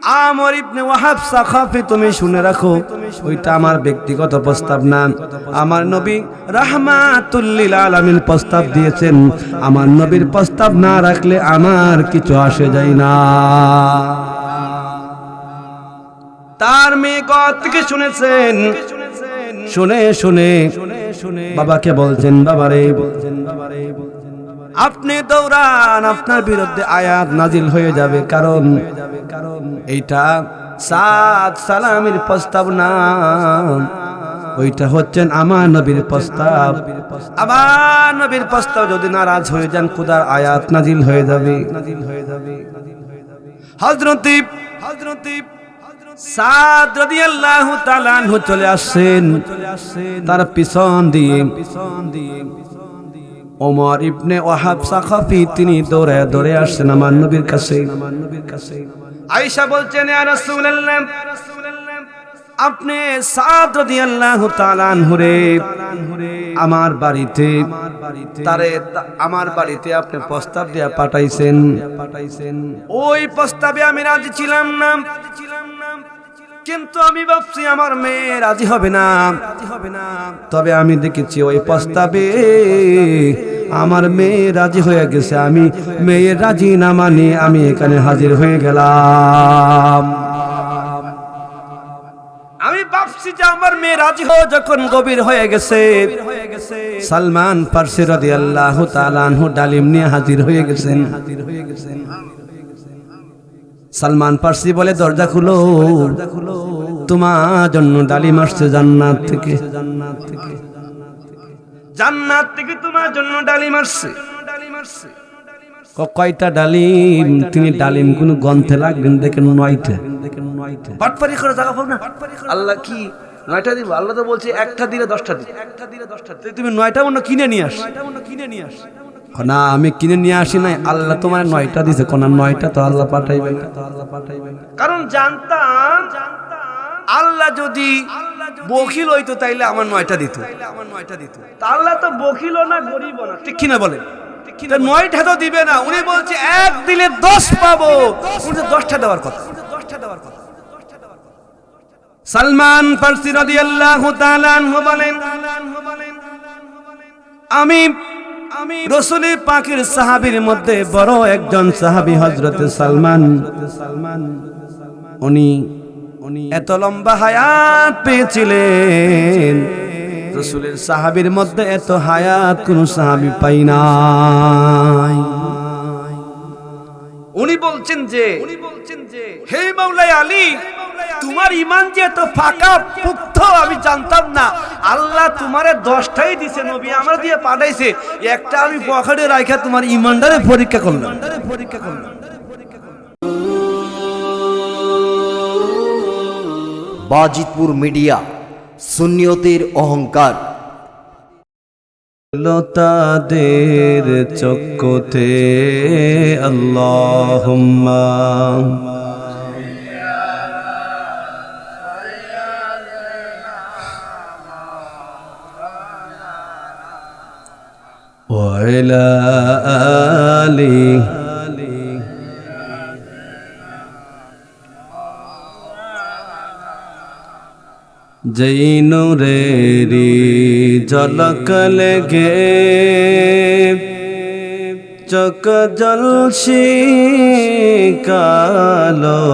আমর ইবনে ওয়াহাব সাখাফি, তুমি শুনে রাখো, ওইটা আমার ব্যক্তিগত প্রস্তাব না। আমার নবী রাহমাতুল লিল আলামিন প্রস্তাব দিয়েছেন। আমার নবীর প্রস্তাব না রাখলে আমার কিছু আসে যায় না। তার মেয়ে কত থেকে শুনেছেন, শুনে শুনে বাবাকে বলছেন, বাবারে আপনি দৌড়ান, আপনার বিরুদ্ধে আয়াত নাজিল হয়ে যাবে, কারণ এইটা সাদ সালামের প্রস্তাব না, ওইটা হচ্ছেন আমার নবীর প্রস্তাব। আমার নবীর প্রস্তাব যদি নারাজ হয়ে যান, খোদার আয়াত নাজিল হয়ে যাবে। হযরত সাদ রাদিয়াল্লাহু তাআলা আনহু চলে আসেন, তার পিছন দিয়ে ওমর ইবনে ওয়াহাব সাখাফি তিনি দৌড়ে দৌড়ে আসেন আমার নবীর কাছে। আয়েশা বলছেন, ইয়া রাসূলুল্লাহ, আপনি সাদ রাদিয়াল্লাহু তাআলা আনহু রে আমার বাড়িতে আপনি প্রস্তাব দিয়া পাঠাইছেন, ওই প্রস্তাবে আমি রাজি ছিলাম না, কিন্তু আমি ভাবছি আমার মেয়ে রাজি হবে না। তবে আমি দেখেছি ওই প্রস্তাবে আমার মেয়ে রাজি হয়ে গেছে। আমি মেয়ের রাজি না মানে আমি এখানে হাজির হয়ে গেলাম। আমি ভাবছি যে আমার মেয়ে রাজি হয়ে যখন গভীর হয়ে গেছে, সালমান ফারসি রাদিয়াল্লাহু তাআলা আনহু ডালিম নিয়ে হাজির হয়ে গেছেন। সালমান ফারসি বলে, দরজা খুলো, তোমার জন্য ডালিম আসছে জান্নাত থেকে, জান্নাত থেকে তোমার জন্য ডালিম আসছে। কয়টা ডালিম? তিনি ডালিম কোন গ্রন্থে লাগবেন দেখেন 9টা। পাটপারি করে জায়গা পাও না। আল্লাহ কি 9টা দিব? আল্লাহ তো বলছে একটা দিলে 10টা দিবে, একটা দিলে 10টা। তুমি 9টা মনে কিনে নিয়ে আস, না আমি কিনে নিয়ে আসি নাই, আল্লাহ তোমার 9টা দিছে। কোন 9টা তো আল্লাহ পাঠাইবে না, কারণ জানতাম আল্লাহ যদি বখিল হইতো তাইলে আমার 9টা দিত। আল্লাহ তো বখিল না, গরিব না, ঠিক কিনা বলেন? 9টা তো দিবে না, উনি বলছে এক দিলে 10 পাবো, উনি 10টা দেওয়ার কথা। সালমান ফারসি রাদিয়াল্লাহু তাআলা আনহু বলেন, আমি রাসূলের পাকের সাহাবীর মধ্যে বড় একজন সাহাবী হযরত সালমান, উনি এত লম্বা হায়াত পেয়েছিলেন, রাসূলের সাহাবীর মধ্যে এত হায়াত কোন সাহাবী পাই নাই। উনি বলছেন যে হে মাওলাই আলী, তোমার ঈমান যে এত ফাঁকা পুক্ত আমি জানতাম না। আল্লাহ তোমারে 10টাই দিছে, নবী আমার দিয়ে পাঠাইছে, একটা আমি পকেটে রাখা তোমার ঈমানদারে পরীক্ষা করলাম। বাজিতপুর মিডিয়া, সুন্নিয়তের অহংকার। তাদের চক্ষুতে আল্লাহুম্মা ওয়া আলা আলি যেই নূরেরি ঝলক লেগে চক জলসি কালো,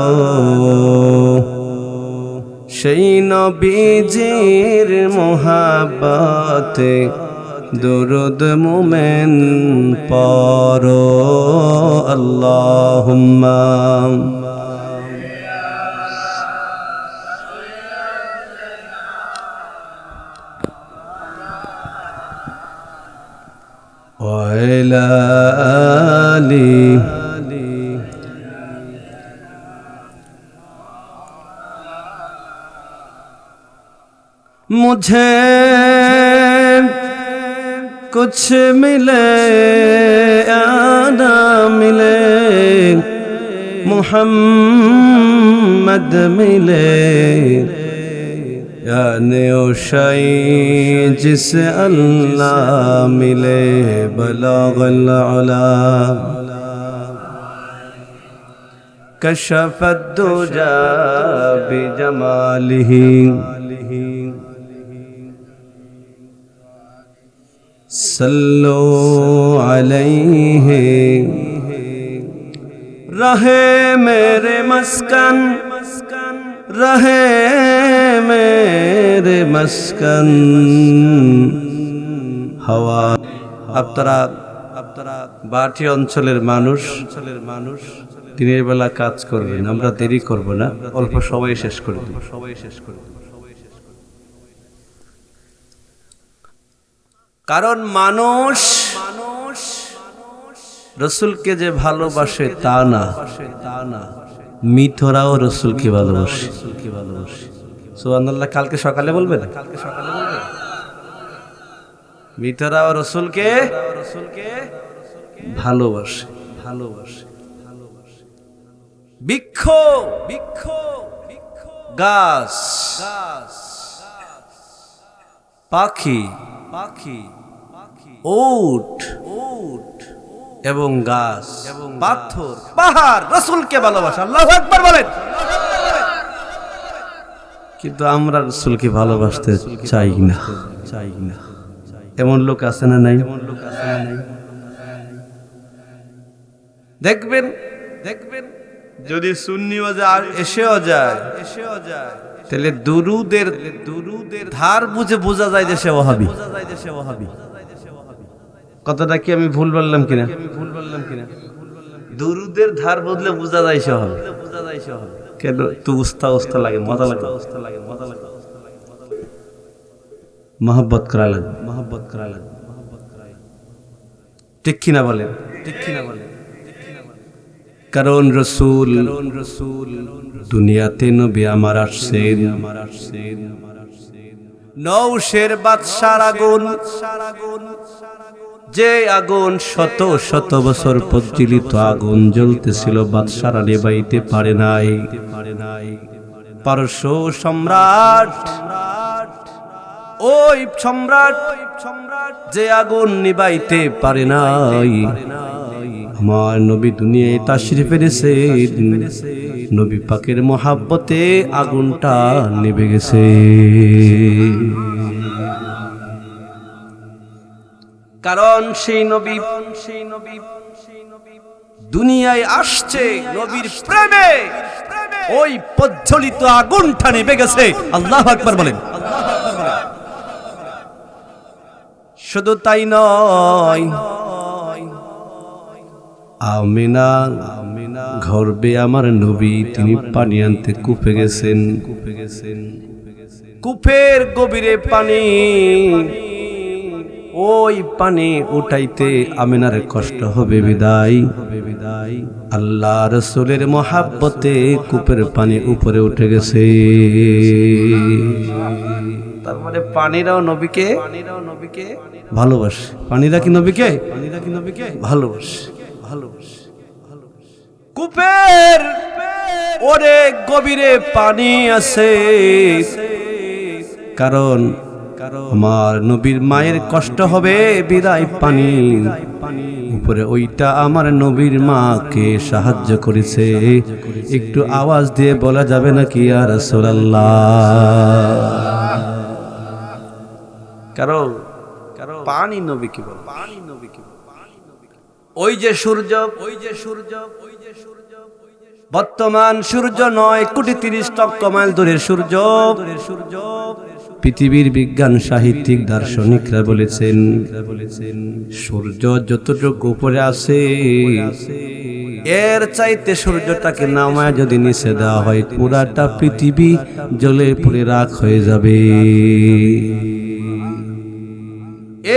সেই নবীজির মোহাব্বতে দুরুদ মুমেন পড়ো আল্লাহুম্মা। وعلى آله मुझे कुछ मिले या ना मिले, मुहम्मद मिले, यानी उशाई जिसे अल्लाह मिले, बलागल अला كشف الدجى بجماله صلوا عليه रहे मेरे मस्कन रहे मेरे मस्कन हवा আপনারা বাটি অঞ্চলের মানুষ দিনের বেলা কাজ করবেন, আমরা দেরি করব না, অল্প সময় শেষ করে দেব। কারণ মানুষ রসুলকে যে ভালোবাসে তা না, মিথরাও রসুলকে ভালোবাসে। সুবহানাল্লাহ। কালকে সকালে বলবেন, মিথরাও রসুলকে ভালোবাসে। বৃক্ষ গাছ পাখি উট এবং গাছ পাথর পাহাড় রসুলকে ভালোবাসে। আল্লাহু আকবার বলেন। কিন্তু আমরা রসুলকে ভালোবাসতে চাই না। এমন লোক আছে না নাই? দেখবেন যদি সুন্নি ওয়াজ এসেও যায় তাহলে দুরুদের ধার বুঝে বোঝা যায় যে সে ওয়াহাবি। কথাটা কি আমি ভুল বললাম কিনা? দুরুদের ধার বদলে বোঝা যায় সে ওয়াহাবি। কেন? তু উস্তা লাগে, মজা লাগে, মহব্বত করা লাগে। ঠিক কিনা বলেন? কারণ রসুল দুনিয়াতে নবী আমার আসছেন নওশের বাদশার আগুন, যে আগুন শত বছর প্রজ্বলিত আগুন জ্বলতেছিল, বাদশারা নেবাইতে পারে নাই। পারস্য সম্রাট, ওই সম্রাট যে আগুন নিবাইতে পারে নাই, আমার নবী দুনিয়ায় তাশরিফ এনেছেন, নবী পাকের মহাব্বতে আগুনটা নিভে গেছে। কারণ সেই নবী দুনিয়ায় আসছে নবীর প্রেমে, ওই প্রজ্বলিত আগুনটা নিভে গেছে। আল্লাহু আকবার বলেন। শুধু তাই নয়, আমিনা গর্ভে আমার নবী তিনি পানি আনতে কূপে গেছেন। কূপের গভীরে পানি, ওই পানি উঠাইতে আমিনার কষ্ট হবে বিদায় আল্লাহ রাসূলের মহাব্বতে কূপের পানি উপরে উঠে গেছে। তার মানে পানিরাও নবীকে ভালোবাসে। পানিরা কি নবীকে ভালোবাসে। কূপের ওরে গভীরে পানি আছে, কারণ আমার নবীর মায়ের কষ্ট হবে বিদায় পানি উপরে, ওইটা আমার নবীর মাকে সাহায্য করেছে। একটু আওয়াজ দিয়ে বলা যাবে নাকি ইয়া রাসূলুল্লাহ? কারণ পানি নবী কি বল, ওই যে সূর্য বর্তমান সূর্য 9,30,00,000 মাইল দূরের সূর্য। পৃথিবীর বিজ্ঞান সাহিত্যিক দার্শনিকরা বলেছেন সূর্য যতটুকু উপরে আছে এর চাইতে সূর্যটাকে নামায় যদি নিচে দেওয়া হয় পুরাটা পৃথিবী জ্বলে পুড়ে রাখ হয়ে যাবে।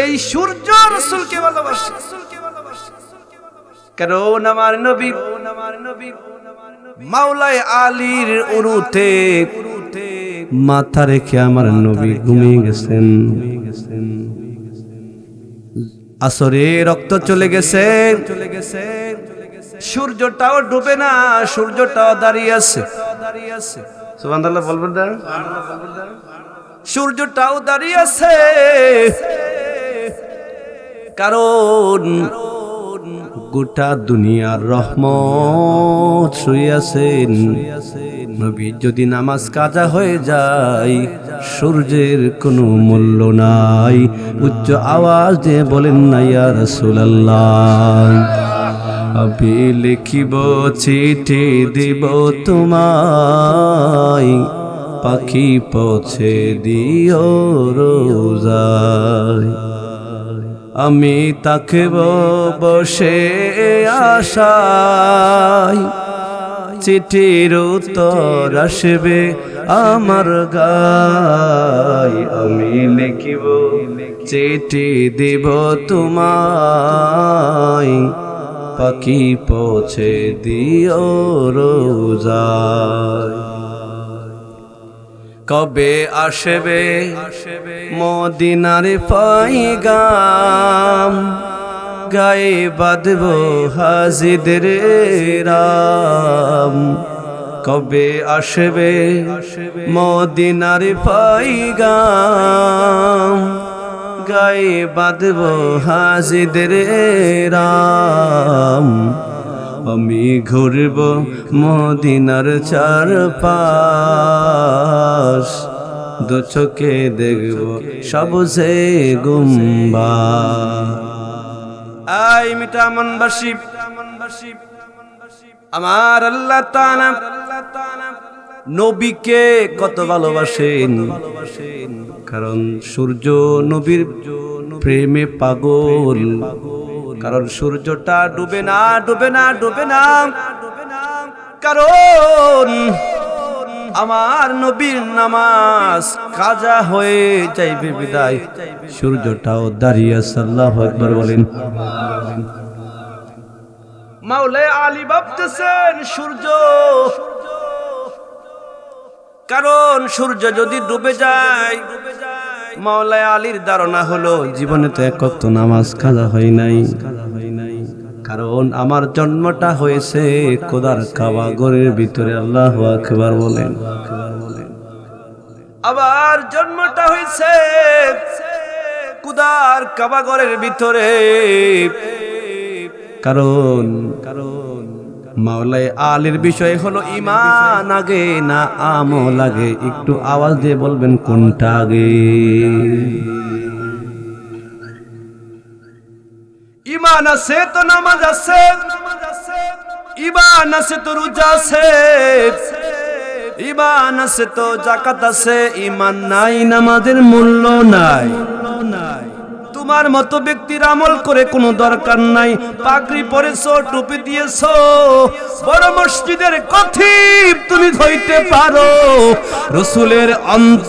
এই সূর্য রাসূলকে ভালোবাসে। কারণ আমার নবী মাওলায় আলীর উরুতে মাথা রেখে আমার নবী ঘুমিয়ে গেছেন। আসরে রক্ত চলে গেছে, সূর্যটাও ডুবে না, সূর্যটাও দাঁড়িয়ে আছে। সুবহানাল্লাহ বলবেন না? সূর্যটাও দাঁড়িয়ে আছে, কারণ গোটা দুনিয়ার রহমত শুইয়াছেন। নবী যদি নামাজ কাজা হয়ে যায়, সূর্যের কোনো মূল্য নাই। উচ্চ আওয়াজ দিয়ে বলেন না ইয়া রাসূলুল্লাহ। আমি লিখিব চিঠি দিব তোমায়, পাখি পৌঁছে দিও রোজায়। আমি তাকব বসে আশায়, চিঠির উত্তর আসবে আমার গায়। আমি লিখিব চিঠি দিব তোমায়, পাখি পৌঁছে দিও রোজায়। কবে আসবে মদিনার পয়গাম, গায়ে বাঁধব হাজিদের রাম। কবে আসবে মদিনার পয়গাম, গায়ে বাঁধব হাজিদের রাম। আমি ঘুরব মদিনার চারপাশ, দু চোখে দেখব সবুজে গুম্বাদ। আই মিঠা মনবাসী, আমার আল্লাহ তাআলা নবীকে কত ভালোবাসেন, কারণ সূর্য নবীর প্রেমে পাগল। কারণ সূর্যটা ডুবে না, ডুবে না, ডুবে না, কারণ আমার নবীর নামাজ কাজা হয়ে যাইবে বিদায় সূর্যটাও দাঁড়িয়ে আছে। আল্লাহু আকবার বলেন। মাওলানা আলী ভাবতেছেন সূর্য, কারণ সূর্য যদি ডুবে যায়, মাওলানা আলীর ধারণা হলো জীবনে তো এক ওয়াক্ত নামাজ কাজা হয় নাই। কারণ আমার জন্মটা হয়েছে খোদার কাবা ঘরের ভিতরে। আল্লাহু আকবার বলেন। আবার জন্মটা হয়েছে খোদার কাবা ঘরের ভিতরে। কারণ মাওলানা আলীর বিষয় হলো ঈমান আগে না আমল আগে? একটু আওয়াজ দিয়ে বলবেন কোনটা আগে? ঈমান আছে তো নামাজ আছে, ঈমান আছে তো রোজা আছে, ঈমান আছে তো যাকাত আছে। ঈমান নাই, নামাজের মূল্য নাই। তোমার মতো ব্যক্তির আমল করে কোনো দরকার নাই। পাগড়ি পরেছো, টুপি দিয়েছো, বড় মসজিদের খতিব তুমি হইতে পারো,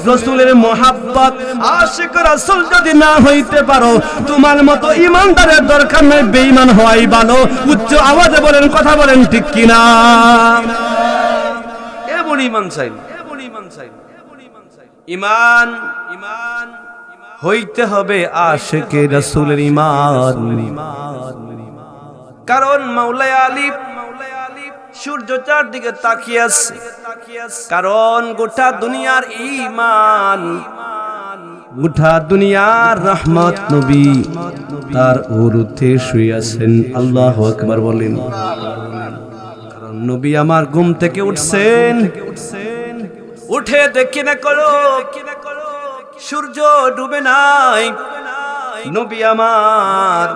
রসুলের মোহাব্বত আশিক রাসূল যদি না হইতে পারো, তোমার মতো ইমানদারের দরকার নাই, বেঈমান হওয়াই ভালো। উচ্চ আওয়াজে বলেন, কথা বলেন ঠিক কিনা? এমন ঈমান চাই, এমন ঈমান চাই। ঈমান হইতে হবে আশিকে রাসূলের ঈমান। কারণ মাওলানা আলী সূর্য চারদিকে তাকিয়ে আছে, কারণ গোটা দুনিয়ার ঈমান, গোটা দুনিয়ার রহমত নবী তার উরুতে শুয়ে আছেন। আল্লাহু আকবার বলেন। কারণ নবী আমার ঘুম থেকে উঠছেন, উঠে দেখে না করো সূর্য ডুবে নাই। নবী আমার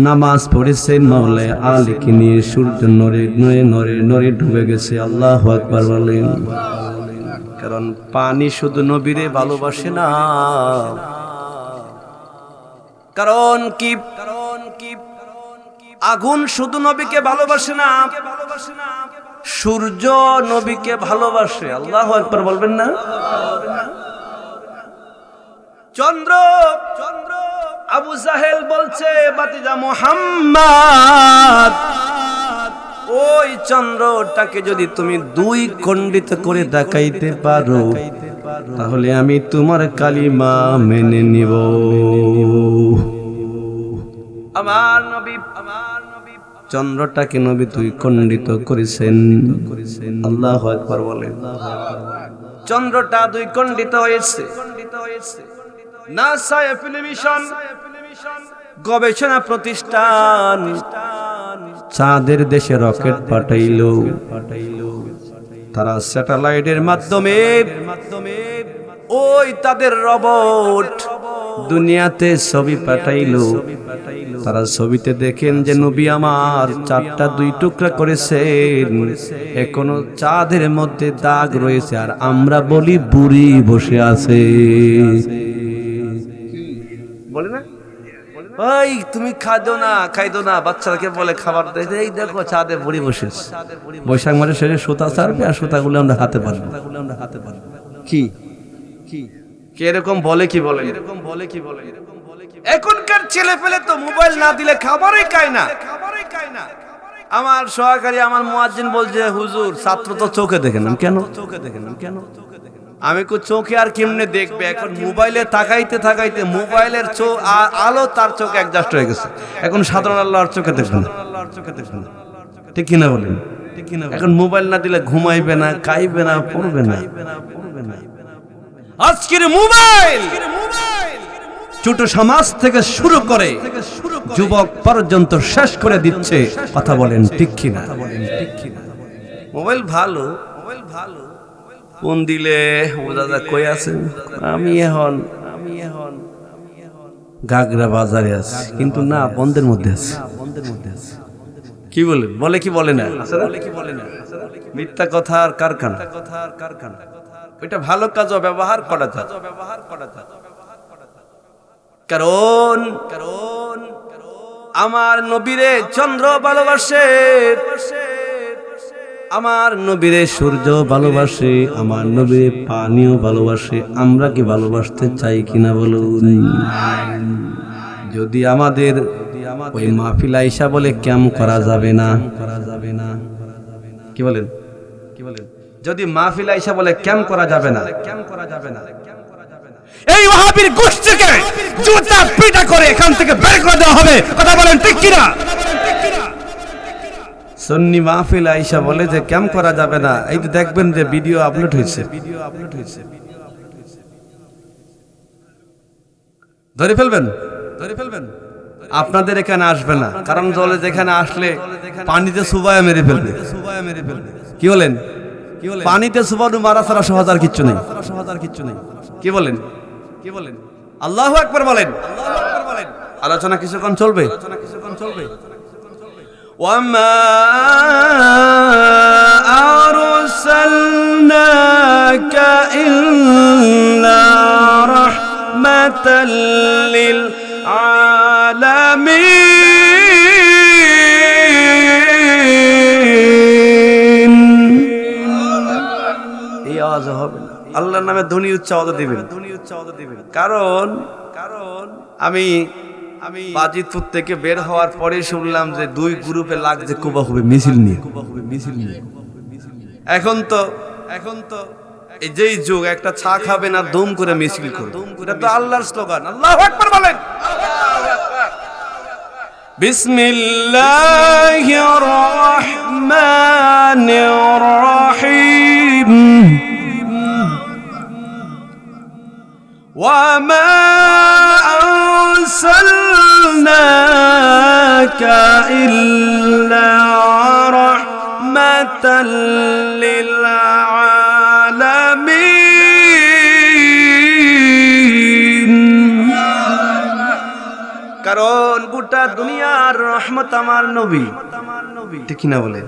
নামাজ পড়েছেন মাওলানা আলীকে নিয়ে, সূর্য নরে নরে নরে নরে ডুবে গেছে। আল্লাহু আকবার বলেন। কারণ পানি শুধু নবীরে ভালোবাসে না, কারণ কি আগুন শুধু নবীকে ভালোবাসে না, সূর্য নবীকে ভালোবাসে। আল্লাহু আকবার বলবেন না? চন্দ্র, আবু জাহেল বলছে বাতিজা মুহাম্মদ, ওই চন্দ্রটাকে যদি তুমি দুই খণ্ডিত করে দেখাইতে পারো, তাহলে আমি তোমার কালিমা মেনে নিব। আমার নবী চন্দ্রটাকে নবী দুই খণ্ডিত করেছেন। আল্লাহু আকবার বলেন। চন্দ্রটা দুই খণ্ডিত হয়েছে। নাসা ফিল্ম মিশন গবেষণা প্রতিষ্ঠান চাঁদের দেশে রকেট পাঠাইলো। তারা স্যাটেলাইটের মাধ্যমে ওই তাদের রোবট দুনিয়াতে ছবি পাঠাইলো। তারা ছবিতে দেখেন যে নবী আমার চাঁদটা দুই টুকরা করেছেন, এখনো চাঁদের মধ্যে দাগ রয়েছে, আর আমরা বলি বুড়ি বসে আছে। বলে না ভাই তুমি খাইদো না, বাচ্চাকে বলে খাবার দেয়, এই দেখো চাঁদে বুড়ি বসে আছে। বৈশাখ মাসে শেষে সুতা ছাড়বে আর সুতাগুলো আমরা হাতে পারবো। কি এরকম বলে কি বলে, এখনকার ছেলে পেলে তো মোবাইল না দিলে খাবারই খায় না। আমার সহকারী আমার মুয়াজ্জিন বলছে, হুজুর ছাত্র তো চোখে দেখে না। কেন? আমি কো চোখে আর কেমনে দেখবে, এখন মোবাইলে তাকাইতে মোবাইলের আলো তার চোখ অ্যাডজাস্ট হয়ে গেছে, এখন সাধারণ আল্লাহর চোখে দেখবে না। ঠিক কিনা বলেন? এখন মোবাইল না দিলে ঘুমাইবে না, খাইবে না, পড়বে না। আজকের মোবাইল ছোট সমাজ থেকে শুরু করে যুবক পর্যন্ত শেষ করে দিচ্ছে। কথা বলেন ঠিক কিনা? মোবাইল ভালো, ফোন দিলে ও দাদা কই আছেন, আমি এখন গাগরা বাজারে আছি, কিন্তু না বন্ধের মধ্যে আছি। কি বলে কি বলে না, মিথ্যা কথা আর কারখানা। ওইটা ভালো কাজও ব্যবহার করা যায়। কারণ আমার নবীরে চন্দ্র ভালোবাসে, আমার নবীরে সূর্য ভালোবাসে, আমার নবীরে পানিও ভালোবাসে। আমরা কি ভালোবাসতে চাই কিনা বলুন? যদি আমাদের ওই মাহফিল আইসা বলে ক্যাম্প করা যাবে না, কি বলেন? যদি মাহফিল আইসা বলে ক্যাম্প করা যাবে না, এই ওয়াহাবীর গোষ্ঠীকে জুতা পিটা করে এখান থেকে বের করে দেওয়া হবে। কথা বলেন ঠিক কিনা? সুন্নি মাহফিল আইসা বলে যে ক্যাম্প করা যাবে না, এই তো দেখবেন যে ভিডিও আপলোড হয়েছে, ধরে ফেলবেন। আপনাদের এখানে আসবে না, কারণ জলে যেখানে আসলে পানিতে সুবায়া মেরে ফেলবে। কি বলেন? পানিতে সুবাদু মারা ছাড়া সহজ আর কিচ্ছু নেই। কি বলেন? আল্লাহু আকবার বলেন। আলোচনা কিছুক্ষণ চলবে। ওয়ামা আরসালনাকা ইল্লা রাহমাতাল লিল আলামিন। এই আওয়াজ হবে না, আল্লাহর নামে ধ্বনি উচ্চাওয়াজ দিবেন। কারণ আমি বাজিতপুর থেকে বের হওয়ার পরে শুনলাম যে দুই গ্রুপে লাগছে কুবাহুবে মিছিল নিয়ে। এখন তো এই যেই যুগ, একটা চা খাবে না দুম করে মিছিল করবে, এটা তো আল্লাহর স্লোগান। আল্লাহু আকবার বলেন। বিসমিল্লাহির রহমানির রহিম। ওয়ামা আরসালনাকা ইল্লা রাহমাতাল লিল আলামিন। কারণ গোটা দুনিয়ার রহমত আমার নবী। ঠিক কিনা বলেন?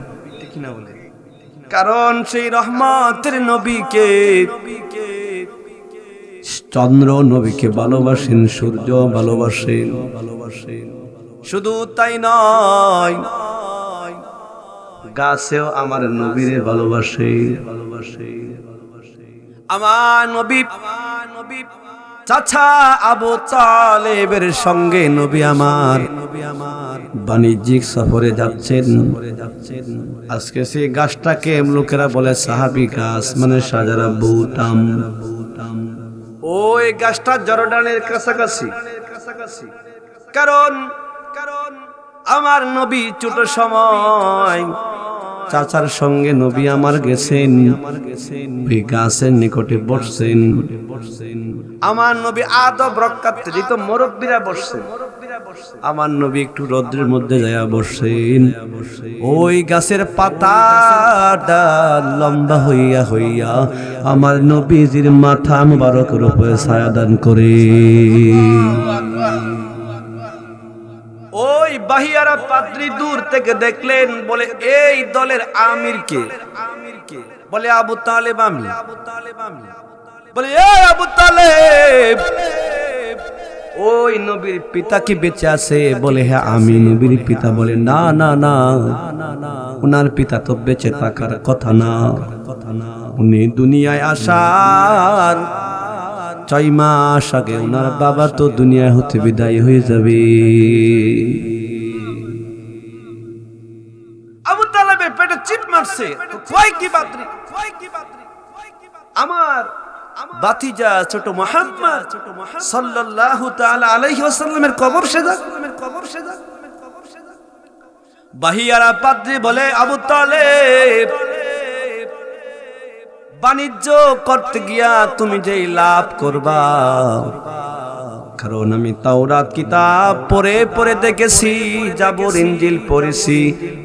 কারণ সেই রহমতের নবীকে চন্দ্র নবীকে ভালোবাসেন, সূর্য ভালোবাসেন। শুধু তাই নয়, গাছেও আমার নবীরে ভালোবাসে। আমার নবী চাচা আবু তালেবের সঙ্গে নবী আমার বাণিজ্যিক সফরে যাচ্ছেন। আজকে সেই গাছটাকে লোকেরা বলে সাহাবী গাছ, মানে শাজারা বুটাম। ওই গাছটা জর্ডানের কাছাকাছি। কারণ আমার নবী ছোট সময় চাচার সঙ্গে নবী আমার গেছেন, ওই গাছের নিকটে বসছেন। আমার নবী আদব রক্ষার্থে যেত মুরব্বীরা বসছেন। আমার নবী একটু রৌদ্রের মধ্যে যায়া বসছেন। ওই গাছের পাতাটা লম্বা হইয়া হইয়া আমার নবীজির মাথা মুবারকের উপরে ছায়া দান করে। ওই বাহিয়ারা পাদ্রী দূর থেকে দেখলেন, বলে এই দলের আমির কে? বলে আবু তালেব আমি। বলে এই আবু তালেব, ওই নবীর পিতা কি বেঁচে আছে? বলে হ্যাঁ আমি নবীর পিতা। বলে না না না, উনার পিতা তো বেঁচে থাকার কথা না, উনি দুনিয়ায় আসার 6 মাস আগে উনার বাবা তো দুনিয়া হতে বিদায় হয়ে যাবে। আবু তালেবের পেটে চিপ মারছে, কয় কি বাতরি, আমার বাতিজা ছোট মুহাম্মদ সাল্লাল্লাহু তাআলা আলাইহি ওয়াসাল্লামের কবর সেজা। বাহিয়ারা পাদ্রী বলে আবু তালেব, বাণিজ্য করতে গিয়া তুমি যেই লাভ করবা, কারণ আমি তাওরাত কিতাব পড়ে পড়ে দেখেছি, জাবর ইনজিল পড়েছি,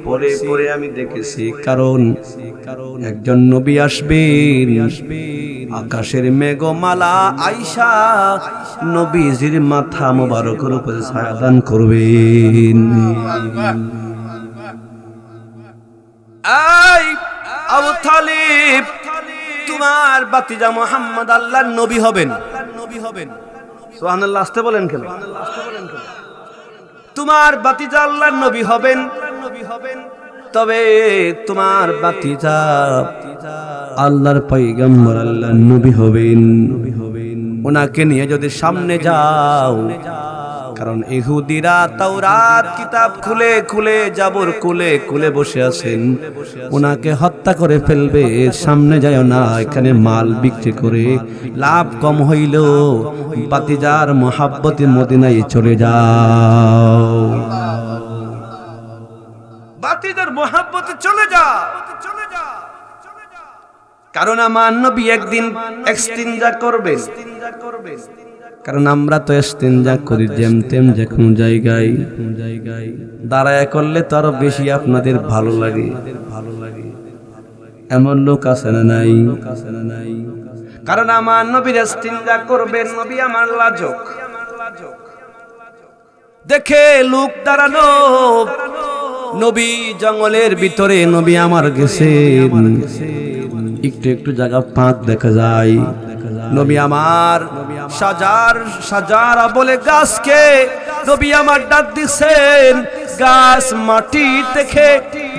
পড়ে পড়ে আমি দেখেছি, কারণ একজন নবী আসবেন, আকাশের মেঘমালা আইসা নবীজির মাথা মুবারকের উপরে ছায়া দান করবেন। এই আবু তালিব, তোমার বাতিজা মুহাম্মদ আল্লাহর নবী হবেন। সুবহানাল্লাহ, আসতে বলেন কেন? তোমার বাতিজা আল্লাহর নবী হবেন, তবে তোমার বাতিজা আল্লাহর পয়গম্বর আল্লাহর নবী হবেন। ওনাকে নিয়ে যদি সামনে যাও, কারণ ইহুদিরা তাওরাত কিতাব খুলে খুলে জাবর খুলে খুলে বসে আছেন, ওনাকে হত্যা করে ফেলবে। সামনে যায় না, এখানে মাল বিক্রি করে লাভ কম হইল, বাতিজার মহাব্বতে মদিনায় চলে যাও, বাতিজার মহাব্বতে চলে যাও। কারণ আমার নবী একদিন ইস্তিনজা করবেন, কারণ আমরা তো ইস্তিনজা করি যেম তেম যে কোন জায়গায়, দাঁড়ায় করলে তো আরো বেশি আপনাদের ভালো লাগে। এমন লোক আছে না নাই? কারণ আমার নবীর ইস্তিনজা করবেন, নবী আমার লাজক দেখে লোক দাঁড়ানো, নবী জঙ্গলের ভিতরে, নবী আমার গেছে, একটু একটু জায়গা ফাঁক দেখা যায়, নবী আমার সাজার সাজারা বলে গাছকে নবী আমার ডাক দিছেন, গাছ মাটি থেকে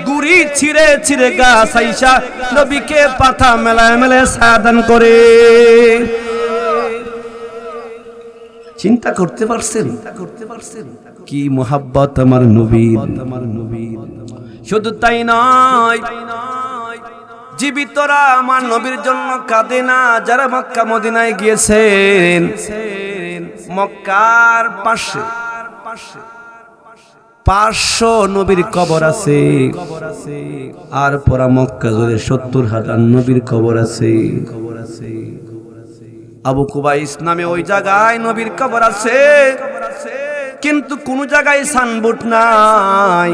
গুড়ি ছিঁড়ে ছিঁড়ে গাছ আইসা নবীকে পাতা মেলায় মেলায় সাদান করে। চিন্তা করতে পারছেন কি মোহাব্বত আমার নবীর? শুধু তাই নয়, জীবিতরা আমার নবীর জন্য কাঁদে না, যারা মক্কা মদিনায় গিয়েছেন, মক্কার পাশে 500 নবীর কবর আছে, আর পুরা মক্কা জুড়ে 70,000 নবীর কবর আছে। আবু কুবাইস নামে ওই জায়গায় নবীর কবর আছে, কিন্তু কোন জায়গায় সানবোর্ড নাই।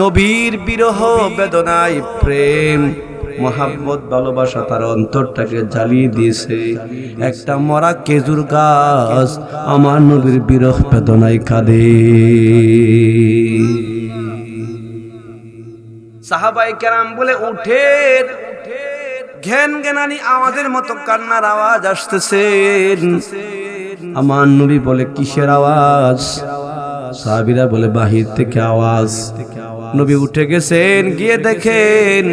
নবীর বিরহ বেদনায় প্রেম মহাব্বত ভালোবাসা তার অন্তরটাকে জ্বালিয়ে দিয়েছে। একটা মরা খেজুর গাছ আমার নবীর বিরহ বেদনায় কাঁদে। সাহাবায়ে কেরাম বলে উঠেন, ঘ্যান ঘ্যানানি আমাদের মতো কান্নার আওয়াজ আসতেছে। আমার নবী বলে কিসের আওয়াজ? সাহাবীরা বলে বাহির থেকে আওয়াজ। নবী উঠে গেছেন, গিয়ে দেখেন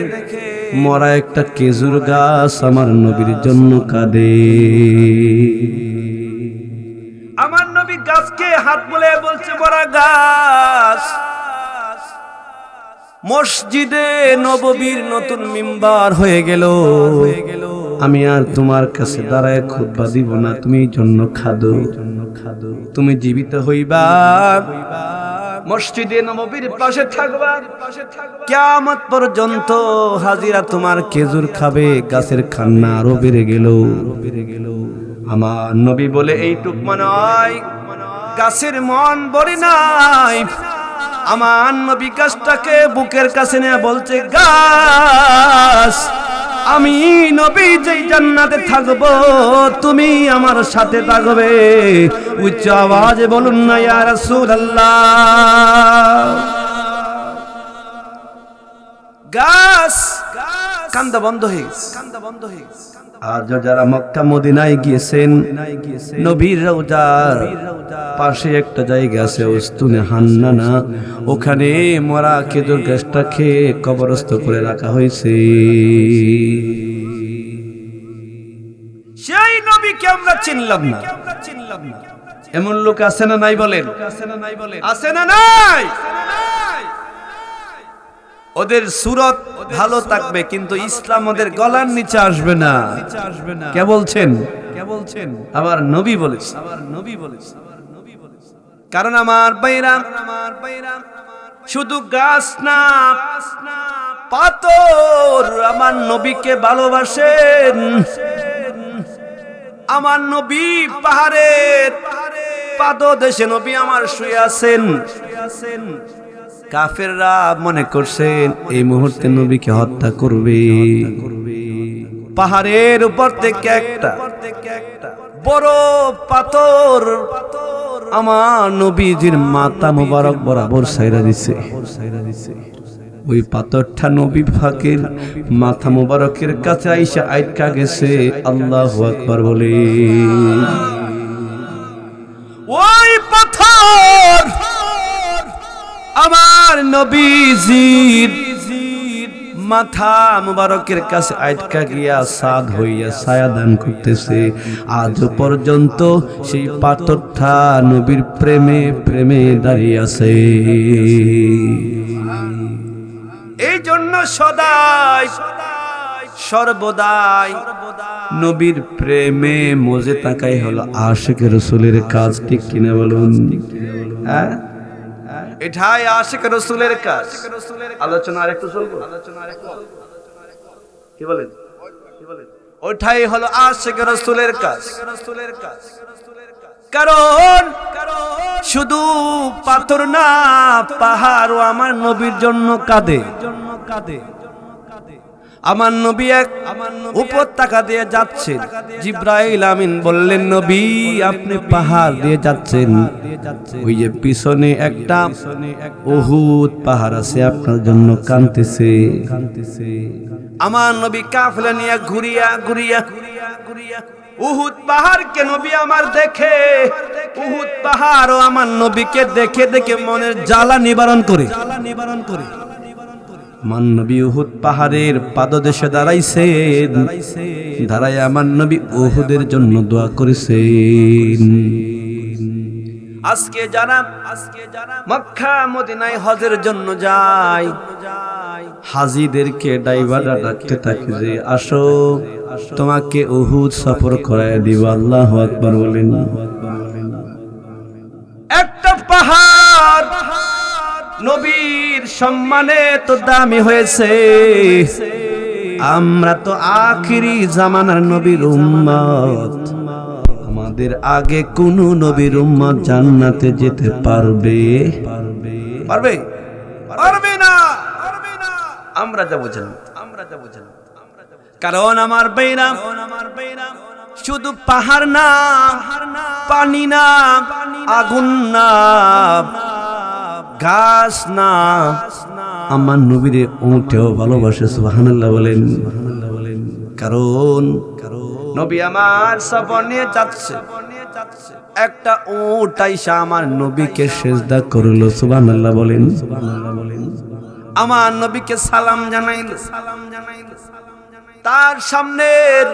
মরা একটা খেজুর গাছ আমার নবীর জন্য কাঁদে। আমার নবী গাছকে হাত বলে বলছে, মরা গাছ, মসজিদে নববীর নতুন মিম্বার হয়ে গেল, আমি আর তোমার কাছে দাঁড়ায় খুতবা দিব না, তুমি জন্য খাদো, তুমি জীবিত হইবা, মসজিদে নববীর পাশে থাকবা, কিয়ামত পর্যন্ত হাজিরা তোমার খেজুর খাবে। গাছের কান্না আরো বেড়ে গেল। আমার নবী বলে এইটুক মনে হয়, গাছের মন ভরে নাই। আমার নবী গাছটাকে বুকের কাছে নিয়ে বলছে, গাছ আমি নবী যেই জান্নাতে থাকবো তুমি আমার সাথে থাকবে। উচ্চ আওয়াজে বলুন না ইয়া রাসূলুল্লাহ। গাছ কান্দা বন্ধ হয়ে গেছে। আর যারা মক্কা মদিনায় গিয়েছেন, নবীর রওজার পাশে একটা জায়গা আছে উস্তুনে হান্নানা, ওখানে মরা খেজুর গাছটাকে কবরস্থ করে রাখা হয়েছে। সেই নবীকে আমরা চিনলাম না। এমন লোক আছে না নাই বলেন? আছে না নাই? ওদের সুরত ভালো থাকবে কিন্তু ইসলাম ওদের গলার নিচে আসবে না। কে বলছেন? আমার নবী বলেছে। কারণ আমার বাইরা শুধু গাছ না পাথর আমার নবীকে ভালোবাসেন। আমার নবী পাহাড়ের পাদদেশে নবী আমার শুয়ে আছেন। কাফেররা মনে করছেন এই মুহূর্তে নবীকে হত্যা করবে। পাহাড়ের উপর থেকে একটা বড় পাথর আমার নবীজির মাথা মোবারক বরাবর সাইরা দিছে। ওই পাথরটা নবী পাকের মাথা মোবারকের কাছে আইসা আটকা গেছে। আল্লাহু আকবার বলে। ওই পাথর আমার নবীজির মাথা মুবারকের কাছে আটকা গিয়া সাদ হইয়া ছায়া দান করতেছে। আজ পর্যন্ত সেই পাথরটা নবীর প্রেমে প্রেমে দাঁড়িয়ে আছে। এই জন্য সদাই সর্বদাই নবীর প্রেমে মজে তাকাই হলো আশিক রাসূলের কাজ। ঠিক কিনা বলুন? হ্যাঁ, এটাই আশিক রাসূলের কাজ। আলোচনা আরেকটু চলবো। কি বলেন? ওটাই হলো আশিক রাসূলের কাজ। কারণ শুধু পাথর না, পাহাড়ও আমার নবীর জন্য কাঁদে। আমার নবী এক উপত্যকা দিয়ে যাচ্ছেন। জিব্রাইল আমিন বললেন, নবী আপনি পাহাড় দিয়ে যাচ্ছেন, ওই যে পিছনে একটা উহুদ পাহাড় আছে আপনার জন্য কাঁদতেছে। আমার নবী কাফেলা নিয়ে ঘুরিয়া ঘুরিয়া উহুদ পাহাড়কে নবী আমার দেখে, উহুদ পাহাড় ও আমার নবীকে দেখে দেখে মনের জ্বালা নিবারণ করে। আমার নবী উহুদ পাহাড়ের পাদদেশে দাঁড়াইছেন। দাঁড়ায় আমার নবী উহুদের জন্য দোয়া করেছেন। আজকে যারা মক্কা মদিনায় হজের জন্য যায়, হাজিদেরকে ড্রাইভাররা ডাকতে থাকে যে আসো তোমাকে উহুদ সফর করায় দিব। আল্লাহু আকবার বলেন। একটা পাহাড় নবীর সম্মানে তো দামি হয়েছে। আমরা তো আখিরি জামানার নবীর উম্মত। আমাদের আগে কোন নবীর উম্মত জান্নাতে যেতে পারবে? পারবে না। আমরা যাব জান্নাত। কারণ আমার বাইরা শুধু পাহাড় না, পানি না, আগুন না, গাছ না, আমার নবীরে উটেও ভালোবাসে। সুবহানাল্লাহ বলেন। কারণ নবী আমার সফর নিয়ে যাচ্ছে, একটা উট আইসা আমার নবীকে সিজদা করলো। সুবহানাল্লাহ বলেন। আমার নবীকে সালাম জানাইল। তার সামনের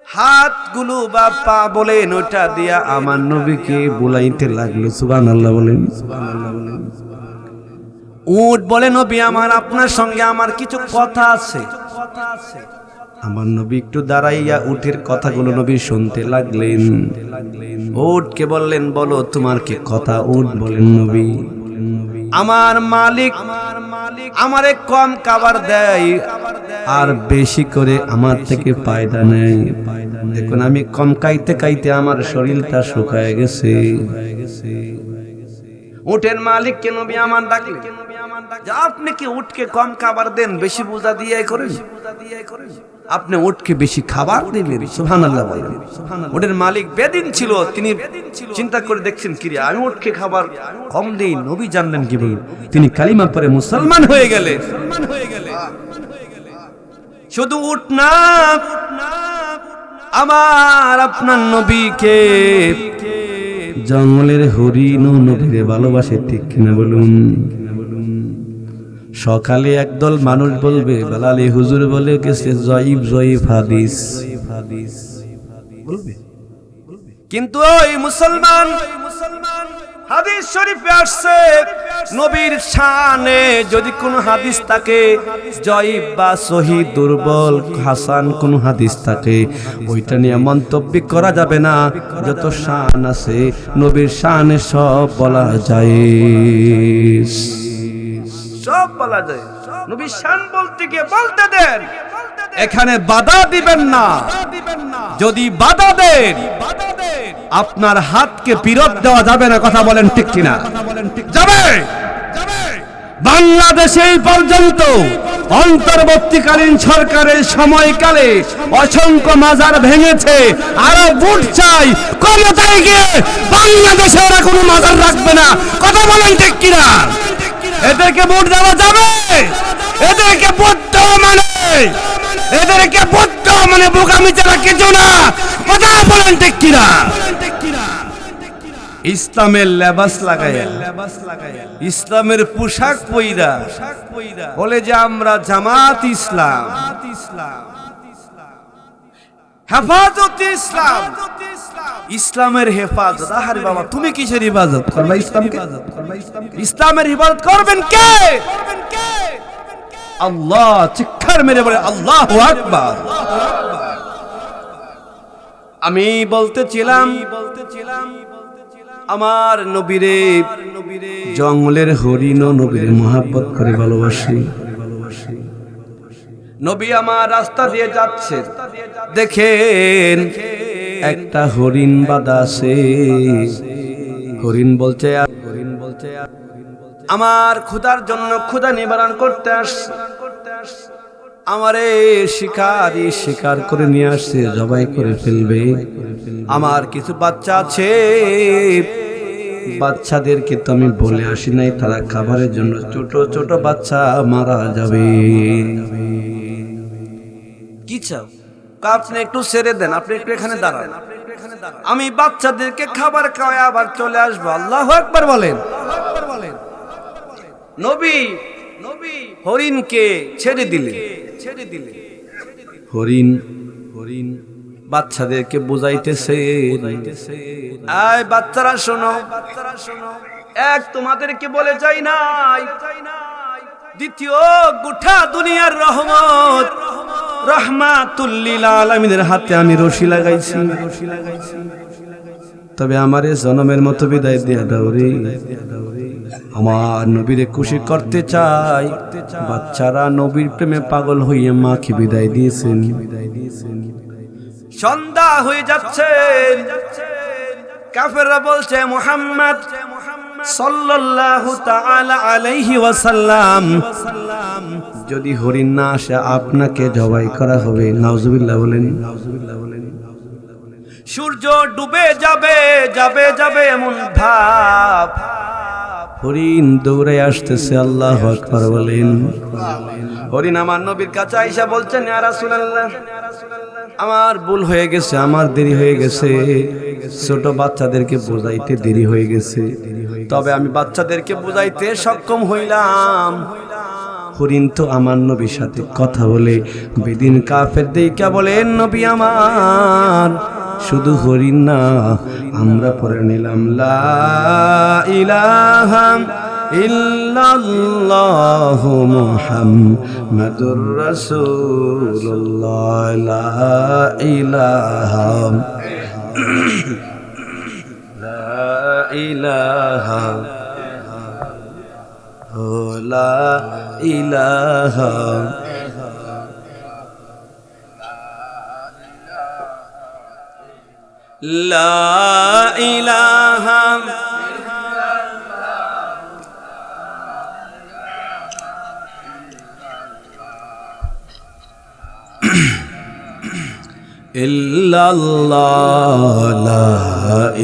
হাতগুলো বা পা বলেন ওটা দিয়া আমার নবীকে বুলাইতে লাগলো। সুবহানাল্লাহ বলেন। উট বলে, নবী আমার আপনার সঙ্গে আমার কিছু কথা আছে। আমার নবী একটু দাঁড়াইয়া উটের কথাগুলো নবী শুনতে লাগলেন। উটকে বললেন, বলো তোমার কি কথা? উট বলেন, নবী আমার মালিক আমারে কম খাবার দেয় আর বেশি করে আমার থেকে ফায়দা নেই। দেখুন আমি কম খাইতে খাইতে আমার শরীরটা শুকায় গেছে। উটের মালিক কেন নবী আমার ডাকলেন যে আপনি কি উটকে কম খাবার দেন, বেশি বোঝা দিয়ে করেন? আপনি উটকে বেশি খাবার দিলেন। সুবহানাল্লাহ বলেন। উটের মালিক বেদিন ছিল, তিনি চিন্তা করে দেখছেন কি রে আমি উটকে খাবার কম দেই, নবী জানলেন কি বলেন? তিনি কালিমা পড়ে মুসলমান হয়ে গেলেন। শুধু উট না, আমার আপনার নবীকে জঙ্গলের হরিণ ও নবীরে ভালোবাসে, ঠিক কিনা বলুন? সকালে একদল মানুষ বলবে বেলালি হুজুর বলে গেছে জয়ীফ হাদিস বলবে, কিন্তু ওই মুসলমান হাদিস শরীফে আসছে নবীর শানে যদি কোন হাদিস থাকে জয়ীফ বা সহিহ দুর্বল হাসান কোন হাদিস থাকে ওইটা নিয়ে মন্তব্য করা যাবে না। যত শান আছে নবীর শানে সব বলা যায়, সব বলা যায়। নবীর শান বলতে গিয়ে বলতে দেন, এখানে বাধা দিবেন না। যদি বাধা দেন আপনার হাতকে বিরত দেওয়া যাবে না। কথা বলেন ঠিক কিনা? যাবে। বাংলাদেশে এই পর্যন্ত অন্তর্বর্তীকালীন সরকারের সময়কালে অসংখ্য মাজার ভেঙেছে, আরো বুট চাই ক্ষমতায় গিয়ে বাংলাদেশে ওরা কোনো মাজার রাখবে না। কথা বলেন ঠিক কিনা? এদেরকে ভোট দেওয়া যাবে? এদেরকে ভোট দেওয়া মানে বোকামি ছাড়া কিছু না। কথা বলেন ঠিক কিনা? ইসলামের লেবাস লাগাইয়া, ইসলামের পোশাক পইরা বলে যে আমরা জামাত ইসলাম, হেফাজত ইসলাম, ইসলামের হেফাজত। আরে বাবা তুমি কিসের ইবাদত করবা? ইসলামের ইবাদত করবেন কে? আল্লাহ। চিৎকার মেরে বলে আল্লাহু আকবার। আমি বলতেছিলাম আমার নবীরে জঙ্গলের হরিণ ও নবীরে মহব্বত করে ভালোবাসি। নবী আমার রাস্তা দিয়ে যাচ্ছে, দেখেন একটা হরিণ বাঁধা আছে। হরিণ বলছে আমার ক্ষুধার জন্য ক্ষুধা নিবারণ করতে আসছে, আমারে শিকার করে নিয়ে আসছে, জবাই করে ফেলবে। আমার কিছু বাচ্চা আছে, বাচ্চাদেরকে তো আমি বলে আসি নাই তারা খাবারের জন্য ছোট ছোট বাচ্চা মারা যাবে। কি চাও? আপনি একটু ছেড়ে দেন, আপনি একটু এখানে দাঁড়ান, আমি বাচ্চাদেরকে খাবার খাওয়াই আবার চলে আসবো। আল্লাহু আকবার বলেন। নবী হরিণকে ছেড়ে দিলেন। হরিণ বাচ্চাদেরকে বুঝাইতেছে, আয় বাচ্চারা শোনো, এক তোমাদেরকে বলে যাই নাই, দ্বিতীয় গোটা দুনিয়ার রহমত রাহমাতুল লিল আলামিনের হাতে আমি রশি লাগাইছি। তবে আমারে জনমের মতো বিদায় দিয়া দাও রে। আমার নবীরে খুশি করতে চাই। বাচ্চারা নবীর প্রেমে পাগল হইয়া মাকে বিদায় দিয়েছেন। সন্ধ্যা হয়ে যাচ্ছে, কাফেররা বলছে মুহাম্মদ সাল্লাল্লাহু তাআলা আলাইহি ওয়াসাল্লাম যদি হরিণ না আসে আপনাকে জবাই করা হবে। নাউজুবিল্লাহ বলেন। সূর্য ডুবে যাবে এমন ভাব, হরিণ দৌড়ে আসতেছে। আল্লাহু আকবার বলেন। হরিণ আমার নবীর কাছে আয়েশা বলছেন ইয়া রাসূলুল্লাহ আমার ভুল হয়ে গেছে, আমার দেরি হয়ে গেছে, ছোট বাচ্চাদেরকে বোঝাইতে দেরি হয়ে গেছে, তবে আমি বাচ্চাদেরকে বোঝাইতে সক্ষম হইলাম। হরিণ তো আমার নবীর সাথে কথা বলে বেদিন কাফের দেইকা বলেন নবী আমার শুধু হরিণ না, আমরা পড়ে নিলাম লা ইলাহা ইল্লাল্লাহু মুহাম্মাদুর রাসূলুল্লাহ লা ইলাহা লা ইলাহা লা ইলাহা লা ইলাহা ইল্লাল্লাহ লা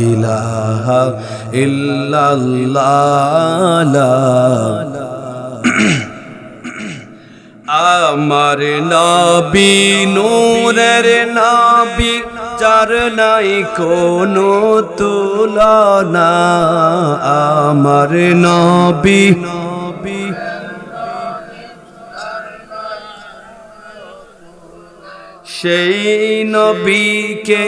ইলাহা ইল্লাল্লাহ আমার নবী নূরের নবী যার নাই কোনো তুলনা আমার নবী সেই নবীকে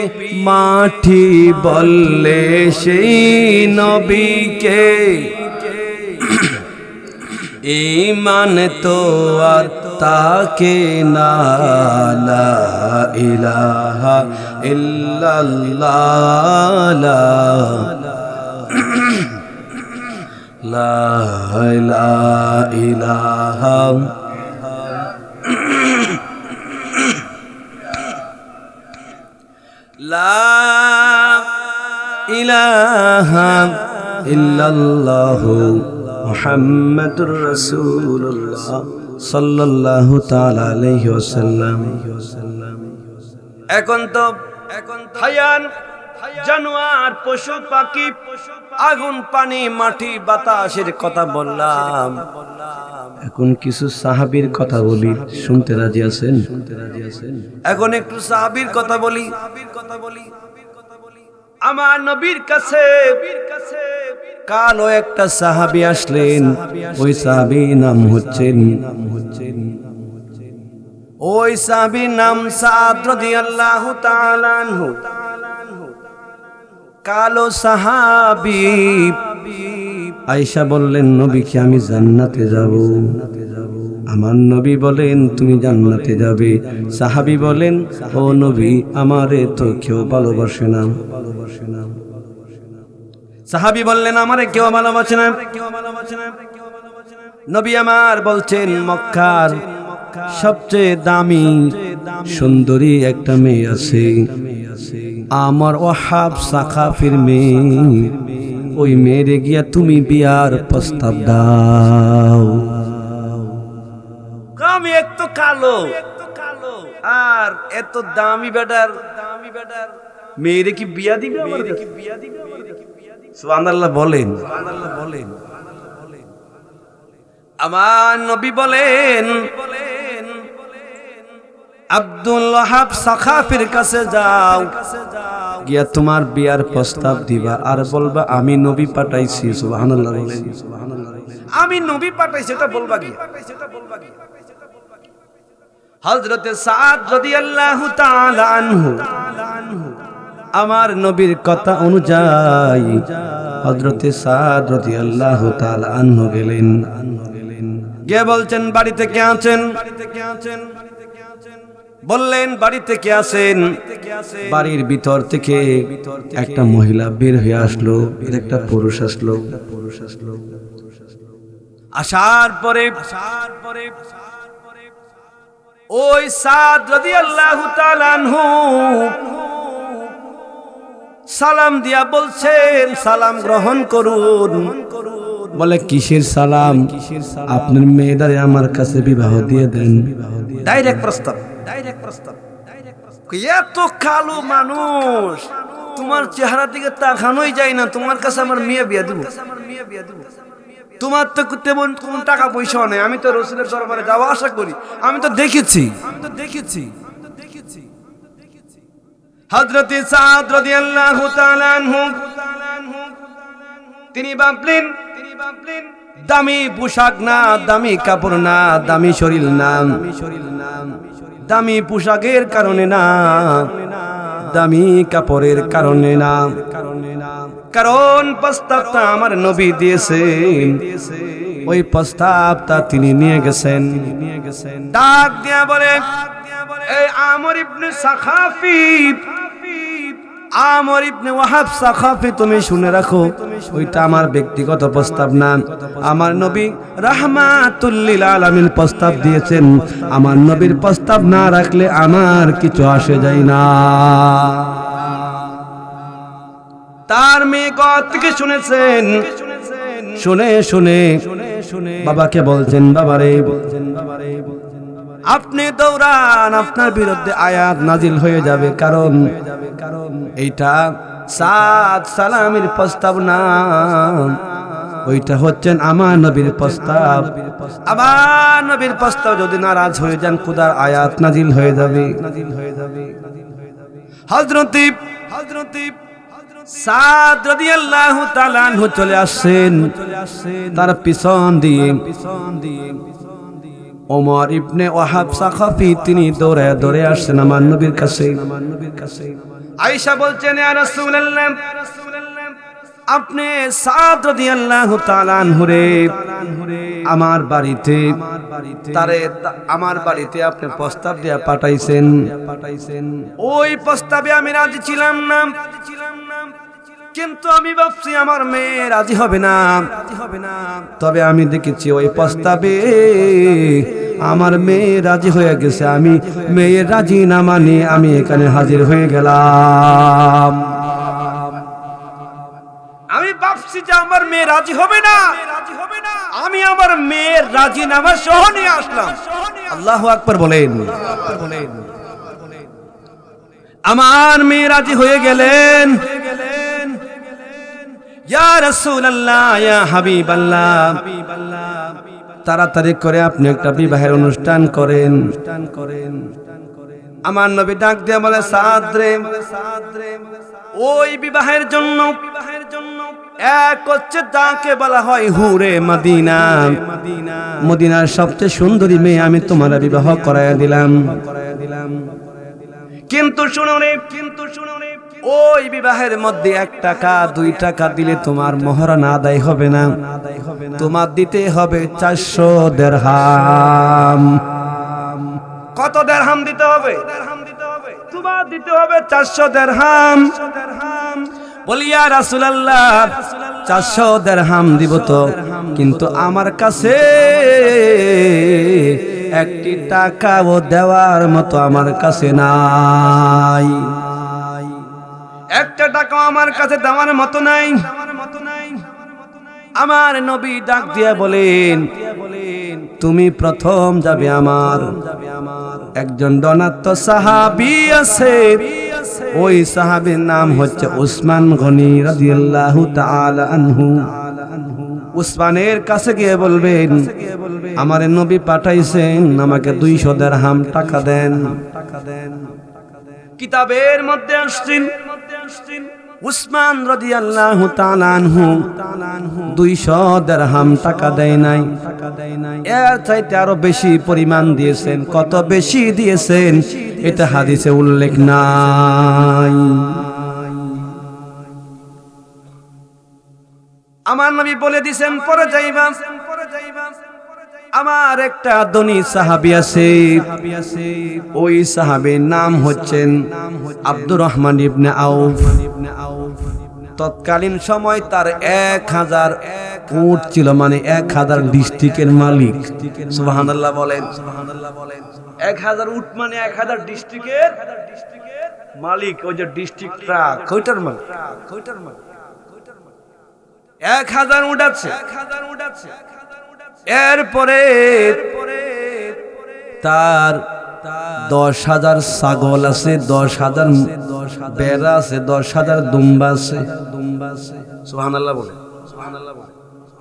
মাটি বললে সেই নবীকে ঈমান তো আর তাকে না লা ইলাহা ইল্লাল্লাহ লা ইলাহা লা ইলাহা ইল্লাল্লাহ মুহাম্মাদুর রাসূলুল্লাহ সাল্লাল্লাহু তাআলা আলাইহি ওয়াসাল্লাম। এখন তো হায়ান জানোয়ার পশু পাখি আগুন পানি মাটি বাতাসের কথা বললাম, এখন কিছু সাহাবীর কথা বলি, শুনতে রাজি আছেন? এখন একটু সাহাবীর কথা বলি। আমার নবীর কাছে কালো একটা সাহাবী আসলেন, ওই সাহাবীর নাম হচ্ছেন সাদ রাদিয়াল্লাহু তাআলা আনহু। কালো সাহাবী আয়েশা বললেন, নবীকে আমি জান্নাতে যাব। আমার নবী বলেন, তুমি জান্নাতে যাবে। সাহাবী বলেন, ও নবী, আমারে তো কেউ ভালোবাসে না। সাহাবী বললেন, আমারে কেউ ভালোবাসে না। নবী আমার বলছেন, মক্কার সবচেয়ে দামি সুন্দরী একটা মেয়ে আছে, আমার ওয়াহাব সাকাফির মেয়ে, ওই মেয়েরে গিয়া তুমি বিয়ার প্রস্তাব দাও। আমি একটু কালো আর এত দামি বেটার মেয়েরে কি বিয়া দিবে? সুবহানাল্লাহ বলেন। আমার নবী বলেন, আব্দুল ওয়াহাব সাকাফির কাছে যাও, গিয়া তোমার বিয়ার প্রস্তাব দিবা আর বলবা আমি নবী পাঠাইছি। সুবহানাল্লাহ বলেন। আমি নবী পাঠাইছি এটা বলবা কি? হযরতে সাদ রাদিয়াল্লাহু তাআলা আনহু আমার নবীর কথা অনুযায়ী হযরতে সাদ রাদিয়াল্লাহু তাআলা আনহু গেলেন, গিয়ে বলছেন, বাড়িতে কে আছেন? বললেন, বাড়িতে কে আছেন? বাড়ির ভিতর থেকে একটা মহিলা বের হয়ে আসলো, একটা পুরুষ আসলো। আসার পরে ওই সাদ রাদিয়াল্লাহু তাআলা আনহু সালাম দিয়া বলছেন, সালাম গ্রহণ করুন। বলে, কিসের সালাম? আপনার মেয়েদারে আমার কাছে বিবাহ দিয়ে দেন। ডাইরেক্ট প্রস্তাব। এত কালো মানুষ, তোমার চেহারা দিকে তাকানোই যায় না, তোমার কাছে আমার মেয়ে বিয়ে দেব? তোমার তো তেমন কোন টাকা পয়সা নেই। আমি তো রাসূলের দরবারে যাওয়া আশা করি, আমি তো দেখেছি। হযরত সাদ রাদিয়াল্লাহু তাআলা আনহু তিনি ভাবলেন, দামি পোশাক না, দামি কাপড় না, দামি শরীর না, দামি পোশাকের কারণে না, দামি কাপড়ের কারণে না, কারণ প্রস্তাবটা আমার নবী দিয়েছেন, ওই প্রস্তাবটা তিনি নিয়ে গেছেন। ডাক দিয়া বলে, এই আমর ইবনে সাখাফি, আমর ইবনে ওয়াহাব সাখাফি, তুমি শুনে রাখো, ওইটা আমার ব্যক্তিগত প্রস্তাব না। আমার নবী রাহমাতুল লিল আলামিন প্রস্তাব দিয়েছেন। আমার নবীর প্রস্তাব না রাখলে আমার কিছু আসে যায় না। তার মেয়ে কত থেকে শুনেছেন, শুনে শুনে বাবাকে বলছেন, বাবারে আপনি দৌড়ান, আপনার বিরুদ্ধে আয়াত নাজিল হয়ে যাবে, কারণ এইটা সাদ সালামের প্রস্তাব না, ওইটা হচ্ছেন আমার নবীর প্রস্তাব। আমার নবীর প্রস্তাব যদি নারাজ হয়ে যান, খোদার আয়াত নাজিল হয়ে যাবে। হযরত সাদ রাদিয়াল্লাহু তাআলা আনহু চলে আসেন, তার পিছন দিয়ে ওমর ইবনে ওয়াহাব সাখাফি তিনি দৌড়ে দৌড়ে আসছেন আমার নবীর কাছে। আয়েশা বলছেন, ইয়া রাসূলুল্লাহ, আপনি সাদ রাদিয়াল্লাহু তাআলা আনহুরে আমার বাড়িতে আমার বাড়িতে আপনি প্রস্তাব দিয়া পাঠাইছেন। ওই প্রস্তাবে আমি রাজি ছিলাম না, কিন্তু আমি ভাবছি আমার মেয়ে রাজি হবে না। তবে আমি দেখেছি ওই প্রস্তাবে আমার মেয়ে রাজি হয়ে গেছে। আমি মেয়ের রাজি না মানে আমি এখানে হাজির হয়ে গেলাম। আমি ভাবছি যে আমার মেয়ে রাজি হবে না, আমি আমার মেয়ের রাজিনামা সহ নিয়ে আসলাম। আল্লাহু আকবার বলেন। আমার মেয়ে রাজি হয়ে গেলেন। ইয়া রাসূলুল্লাহ, ইয়া হাবিবাল্লাহ, তাড়াতাড়ি করে আপনি একটা বিবাহের অনুষ্ঠান করেন। আমার নবী ডাক দিয়ে বলে, সাদ রে, ওই বিবাহের জন্য এক হচ্ছে যাকে বলা হয় হুরে মদিনা, মদিনার সবচেয়ে সুন্দরী মেয়ে আমি তোমার বিবাহ করাইয়া দিলাম। কিন্তু শুনো রে, ওই বিবাহের মধ্যে 1 টাকা 2 টাকা দিলে তোমার মহরানা আদায় হবে না, তোমার দিতে হবে 400 দিরহাম। কত দিরহাম দিতে হবে? তোমার দিতে হবে 400 দিরহাম। বলি, ইয়া রাসূলুল্লাহ, 400 দিরহাম দিব তো, কিন্তু আমার কাছে 1 টাকাও দেওয়ার মতো আমার কাছে নাই। 1 টাকাও আমার কাছে দেওয়ার মতো নাই। আমার নবী ডাক দিয়া বলেন, তুমি প্রথম যাবে। আমার একজন ডনাত্ম সাহাবী আছে, ওই সাহাবীর নাম হচ্ছে উসমান গনি রাদিয়াল্লাহু তাআলা আনহু। উসমানের কাছে গিয়ে বলবেন, আমার নবী পাঠাইছেন, আমাকে 200 দিরহাম টাকা দেন। কিতাবের মধ্যে আসছেন উসমান রাদিয়াল্লাহু তাআলা আনহু 200 দিরহাম টাকা দেয় নাই, এর চাইতে আরো বেশি পরিমাণ দিয়েছেন। কত বেশি দিয়েছেন এটা হাদিসে উল্লেখ নাই। আমার নবী বলে দিয়েছেন, পরে যাইবা। আমার একটা ধনী সাহাবী আছে, ওই সাহাবীর নাম হচ্ছেন আব্দুর রহমান ইবনে আউফ। তৎকালীন সময় তার 1000 উট ছিল, মানে 1000 ডিস্ট্রিক্টের মালিক। সুবহানাল্লাহ বলেন। 1000 উট মানে 1000 ডিস্ট্রিক্টের মালিক। ওই যে ডিস্ট্রিক্টটা কয়টার মালিক? 1000 উট আছে। এরপরে তার 10,000 ছাগল আছে, 10,000 বেড়া আছে, 10,000 দুম্বা আছে। সুবহানাল্লাহ বলে।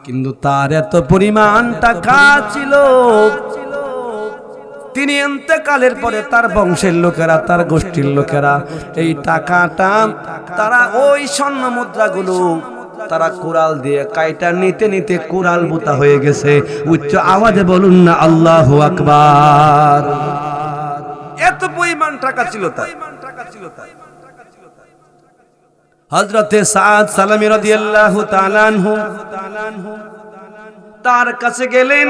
কিন্তু তার এত পরিমাণ টাকা ছিল, তিনি ইন্তেকালের পরে তার বংশের লোকেরা, তার গোষ্ঠীর লোকেরা এই টাকাটা তারা ওই স্বর্ণ মুদ্রাগুলো তারা কুড়াল দিয়ে কাইটা নিতে নিতে কুড়াল বুতা হয়ে গেছে। উচ্চ আওয়াজে বলুন না আল্লাহু আকবার। এত পরিমাণ টাকা ছিল তার। হযরতে সাদ সালামী রাদিয়াল্লাহু তাআলা আনহু তার কাছে গেলেন,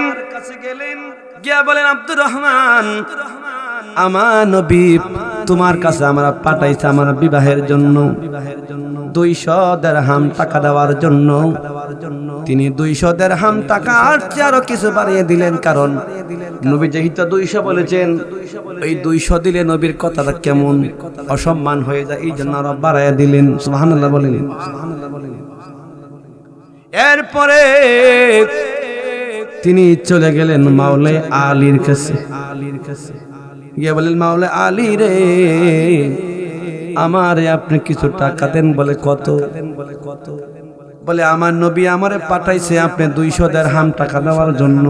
গিয়া বলেন, আব্দুর রহমান, আমার নবী তোমার কাছে আমরা পাঠাইছে আমার বিবাহের জন্য 200 দিরহাম টাকা দেওয়ার জন্য। তিনি 200 দিরহাম টাকা আর আরো কিছু বাড়িয়ে দিলেন, কারণ নবী যেহেতু 200 বলেছেন, এই 200 দিলে নবীর কথাটা কেমন অসম্মান হয়ে যায়, এই জন্য আরো বাড়াইয়া দিলেন। সুবহানাল্লাহ বলেন। এরপরে তিনি চলে গেলেন মাওলাই আলীর কাছে। গিয়ে বলেন, মাওলাই আলী রে, আমারে আপনি কিছু টাকা দেন। বলে কত? বলে আমার নবী আমারে পাঠাইছে আপনি 200 দিরহাম টাকা দেওয়ার জন্য।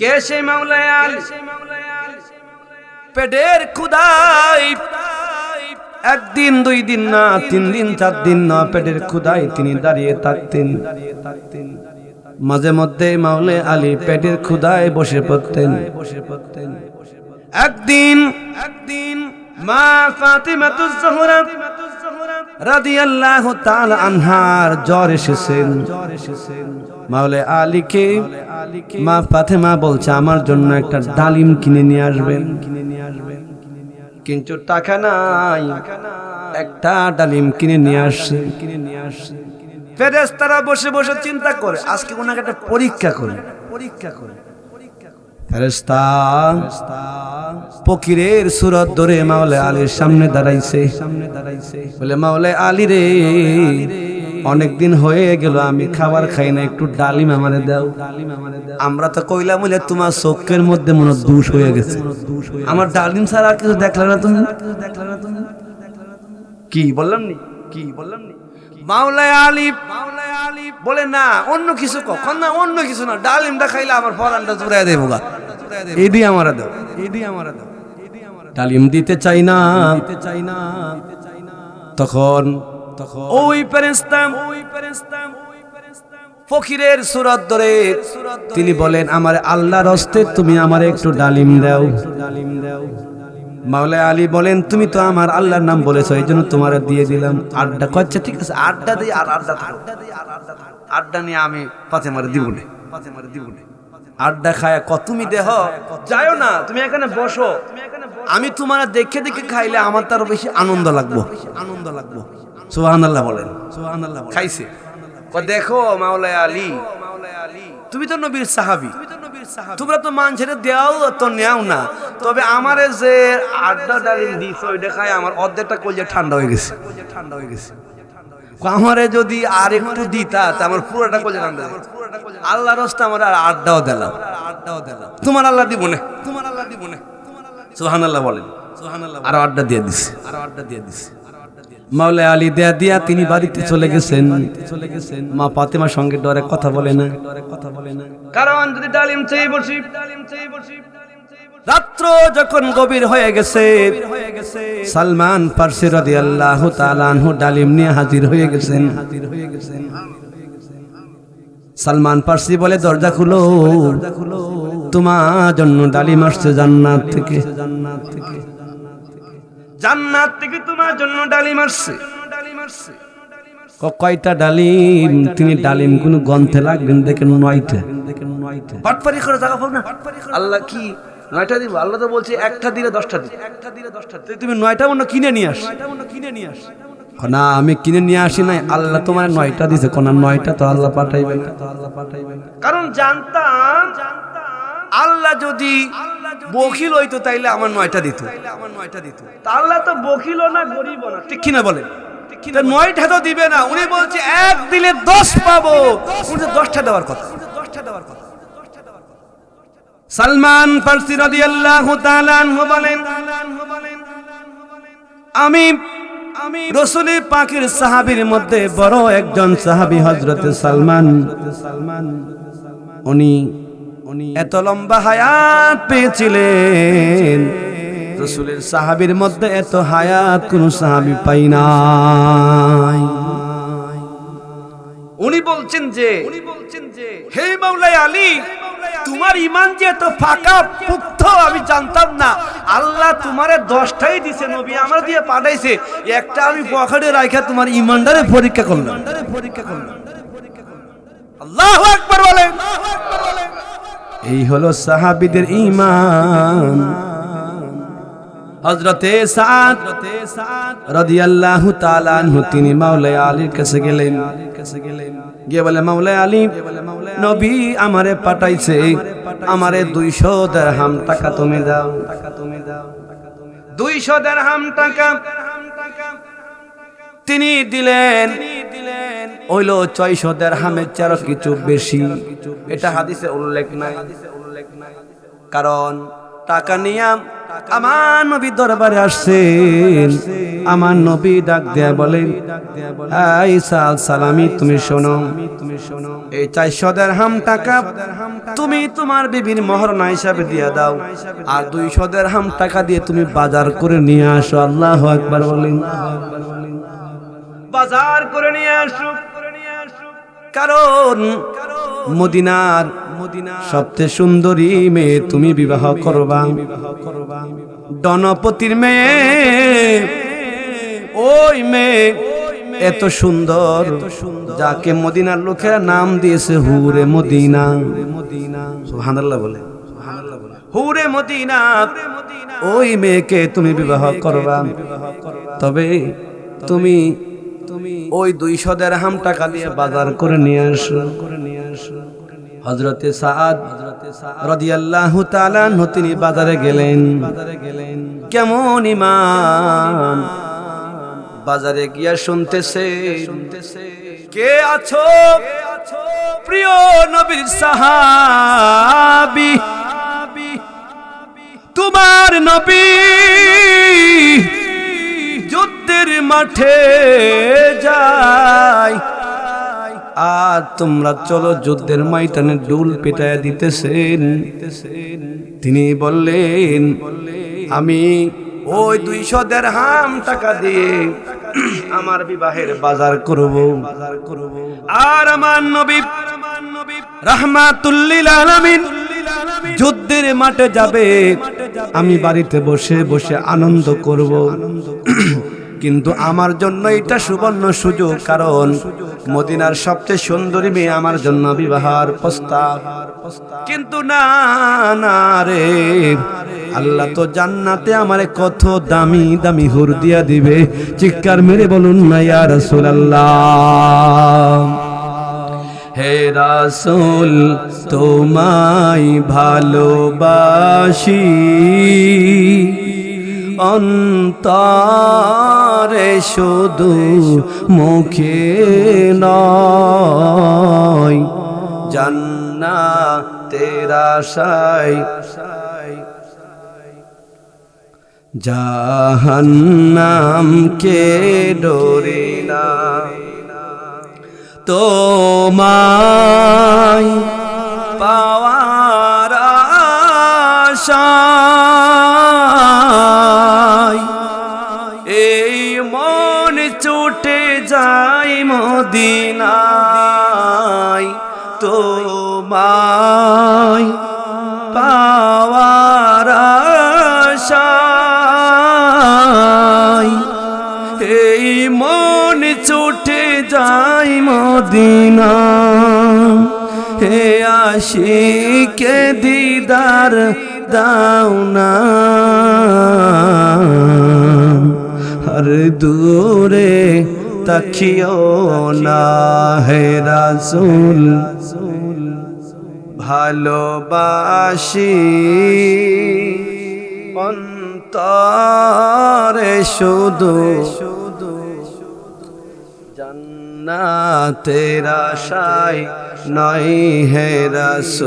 কে সেই মাওলাই আলী? পেটের ক্ষুধায় একদিন 2 দিন না, 3 দিন 4 দিন না, পেটের ক্ষুধায় তিনি দাঁড়িয়ে থাকতেন। মাঝে মধ্যে মাওলাই আলী পেটের ক্ষুধায় বসে পড়তেন। একদিন মা ফাতিমাতুজ জোহরা রাদিয়াল্লাহু তাআলা আনহার জ্বর এসেছেন। মাওলাই আলীকে মা ফাতিমা বলছে আমার জন্য একটা ডালিম কিনে নিয়ে আসবেন, কিন্তু টাকা নাই। একটা ডালিম কিনে নিয়ে আসছে। ফেরেশতারা বসে বসে চিন্তা করে আজকে ওনাকে একটা পরীক্ষা করে। ফেরেশতা ফকিরের সুরত ধরে মাওলাই আলীর সামনে দাঁড়াইছে। বলে, মাওলাই আলী রে, অনেকদিন হয়ে গেল আমি খাবার খাই না, একটু ডালিম আমারে দাও। আমরা তো কইলাম বলে তোমার চোখের মধ্যে মনে দোষ হয়ে গেছে, আমার ডালিম ছাড়া আর কিছু দেখলে না তুমি? কি বললাম নি? মাওলাই আলী বলে, না অন্য কিছু কখন না, অন্য কিছু না, ডালিমটা খাইলে আমার পরানটা জুড়াই দেবো গা, এদি আমারে দাও। ডালিম দিতে চাই না। তখন ওই ফেরেশতা ফকিরের সুরত ধরে তিনি বলেন, আমার আল্লাহর হস্তে তুমি আমারে একটু ডালিম দাও। মাওলাই আলী বলেন, তুমি তো আমার আল্লাহর নাম বলেছো, এই জন্য তোমারে দিয়ে দিলাম। আড্ডা করছে, ঠিক আছে, আড্ডা দিই আর আড্ডা নিয়ে আমি ফাতেমারে দিব না। আড্ডা খায় তুমি দেহ যাও না, তুমি এখানে বসো, আমি তোমার দেখে খাইলে আমার তার বেশি আনন্দ লাগবো। সুবহানাল্লাহ বলেন। খাইছে। দেখো মাওলাই আলী, তুমি তো নবীর সাহাবী, তোমরা তো মানুষের দেও তো নেও না, তবে আমারে যে আড্ডা ডালিম দিছো ওইটা খাই আমার অর্ধেকটা কলিজা ঠান্ডা হয়ে গেছে। আমারে যদি আর একটু দিতা তা আমার পুরোটা কলিজা ঠান্ডা। আল্লাহর রাস্তা আমার আর আড্ডাও দিলাম, তোমার আল্লাহ দিব না। সুবহানাল্লাহ বলেন। আর আড্ডা দিয়ে দিছে। মাওলাই আলী দিয়া তিনি বাড়িতে চলে গেছেন। মা ফাতেমার সঙ্গে ডরে কথা বলে না, কারণ যদি ডালিম চেয়ে বসি। রাত্র যখন গভীর হয়ে গেছে, সালমান ফারসি রাদিয়াল্লাহু তাআলা আনহু ডালিম নিয়ে হাজির হয়ে গেছেন। সালমান ফারসি বলে, দরজা খুলো, তোমার জন্য ডালিম আসছে জান্নাত থেকে। জান্নাত থেকে তোমার জন্য ডালিম আসছে। কয়টা ডালিম? তিনি ডালিম কোন গ্রন্থে লাগবেন দেখেন 9টা। পাটপারি করে জায়গা পাও না। আল্লাহ কি 9টা দিব? আল্লাহ তো বলছে একটা দিলে 10টা দিবে। তুমি 9টা মনে কিনে নিয়ে আস। না আমি কিনে নিয়ে আসি নাই, আল্লাহ তোমার 9টা দিছে। কোন 9টা তো আল্লাহ পাঠাইবে না। কারণ জানতাম আল্লাহ যদি বখিল হইতো তাইলে আমার 9টা দিত। আল্লাহ তো বখিল না, গরিব না, ঠিক কিনা বলেন? 9টা তো দিবে না। উনি বলছে এক দিলে 10 পাবো, উনি 10টা দেওয়ার কথা। সালমান ফারসি রাদিয়াল্লাহু তাআলা আনহু বলেন, আমি রাসূল পাকের সাহাবীর মধ্যে বড় একজন সাহাবী হযরত সালমান। উনি এত লম্বা হায়াত পেয়েছিলেন, রাসূলের সাহাবীর মধ্যে এত হায়াত কোন সাহাবী পাই নাই। উনি বলছেন যে হে মাওলাই আলী, তোমার ঈমান যে এত ফাঁকা পুক্ত আমি জানতাম না। আল্লাহ তোমারে 10টাই দিছে, নবী আমার দিয়ে পাঠাইছে, একটা আমি পকেটে রাখা তোমার ঈমানদারে পরীক্ষা করলাম। আল্লাহু আকবার বলেন। এই হলো সাহাবীদের ঈমান। হযরতে সাদ রাদিয়াল্লাহু তাআলা আনহু তিনি মাওলাই আলীর কাছে গেলেন, গিয়ে বলে, মাওলাই আলী, নবী আমারে পাঠাইছে, আমারে 200 দিরহাম টাকা তুমি দাও। 200 দিরহাম টাকা তিনি দিলেন, হইল 600 দিরহামের চেয়ে কিছু বেশি। এটা হাদিসে উল্লেখ নাই, কারণ টাকা নিয়ে আমার নবী দরবারে আসছেন। আমার নবী ডাক দেয়া বলেন, এই সালামি, তুমি শোনো, এই 400 দিরহাম টাকা তুমি তোমার বিবির মহরনা হিসাবে দিয়ে দাও, আর 200 দিরহাম টাকা দিয়ে তুমি বাজার করে নিয়ে আসো। আল্লাহু আকবার বলেন। বাজার করে নিয়ে আসো, কারণ মদিনার সবচেয়ে সুন্দরী মেয়ে তুমি বিবাহ করবা। ডনপতির মেয়ে, ওই মেয়ে এত সুন্দর, যাকে মদিনার লোকেরা নাম দিয়েছে হুরে মদিনা। সুবহানাল্লাহ বলে, হুরে মদিনা। ওই মেয়েকে তুমি বিবাহ করবা, তবে তুমি ওই 200 দিরহাম টাকা দিয়ে বাজার করে নিয়ে আসো। হযরতে সাদ রাদিয়াল্লাহু তাআলা আনহু তিনি বাজারে গেলেন। কেমন ঈমান! বাজারে গিয়া শুনতেছে, কে আছো? প্রিয় নবীর সাহাবী, তোমার নবী যুদ্ধের মাঠে যায়, আর তোমরা চলো যুদ্ধের ময়দানে ডুল পেটায়া দিতেছেন। তিনি বললেন, আমি ওই 200 দিরহাম টাকা দিয়ে আমার বিবাহের বাজার করব, আর আমার নবী রাহমাতুল লিল আলামিন যুদ্ধের মাঠে যাবে, আমি বাড়িতে বসে বসে আনন্দ করব। কিন্তু আমার জন্য এটা সুবর্ণ সুযোগ, কারণ মদিনার সবচেয়ে সুন্দরী মেয়ে আমার জন্য বিবাহের প্রস্তাব। কিন্তু না না রে, আল্লাহ তো জান্নাতে আমারে কত দামি দামি হুর দিয়া দিবে। চিৎকার মেরে বলুন না ইয়া রাসূলুল্লাহ। হে রাসূল, তোমায় ভালোবাসি, অন্তরে শুধু মুখে নয়, জান্নাতের আশায় জাহান্নামকে ডরি না। তোমায় পাওয়ার আশায় এই মন ছুটে যায় মদিনায়। তোমায় পাওয়ার আশায় এই মন ছুটে যায় মদিনা। হে আশিকে দিদার দাও না, আর দূরে তাকিও না। হে রাসূল, ভালোবাসি অন্তরে শুধু, জান্নাতের আশায় নয় হে রাসূল।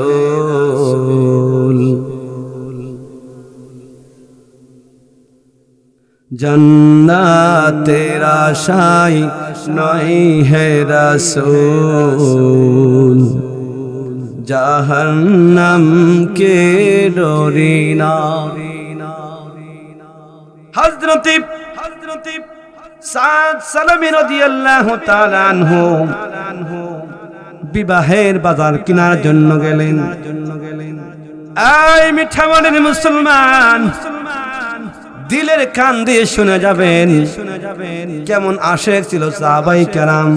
জান্নাতের আশায় নয় হে রাসূল, জাহান্নামকে ডরি না। হযরতে সাদ সালামী রাদিয়াল্লাহু তাআলা আনহু বিবাহের বাজার কেনার জন্য গেলেন। এই মিঠা মনের মুসলমান, দিলের কান দিয়ে শুনে যাবেন কেমন আশেক ছিল সাহাবায়ে কেরাম।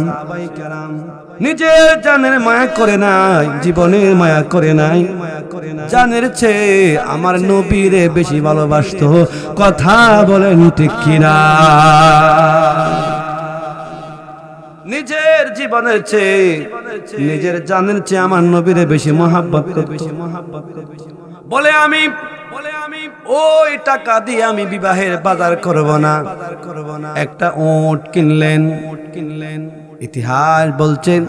নিজের জানের মায়া করে নাই, জীবনের মায়া করে নাই, জানের চেয়ে আমার নবীরে বেশি ভালোবাসতো। কথা বলেন ঠিক কিনা? নিজের জীবনের চেয়ে, নিজের জানের চেয়ে আমার নবীরে বেশি মহাব্বত করত। বলে আমি ওই টাকা দিয়ে আমি বিবাহের বাজার করব না। একটা উট কিনলেন। ইতিহাস বলছেন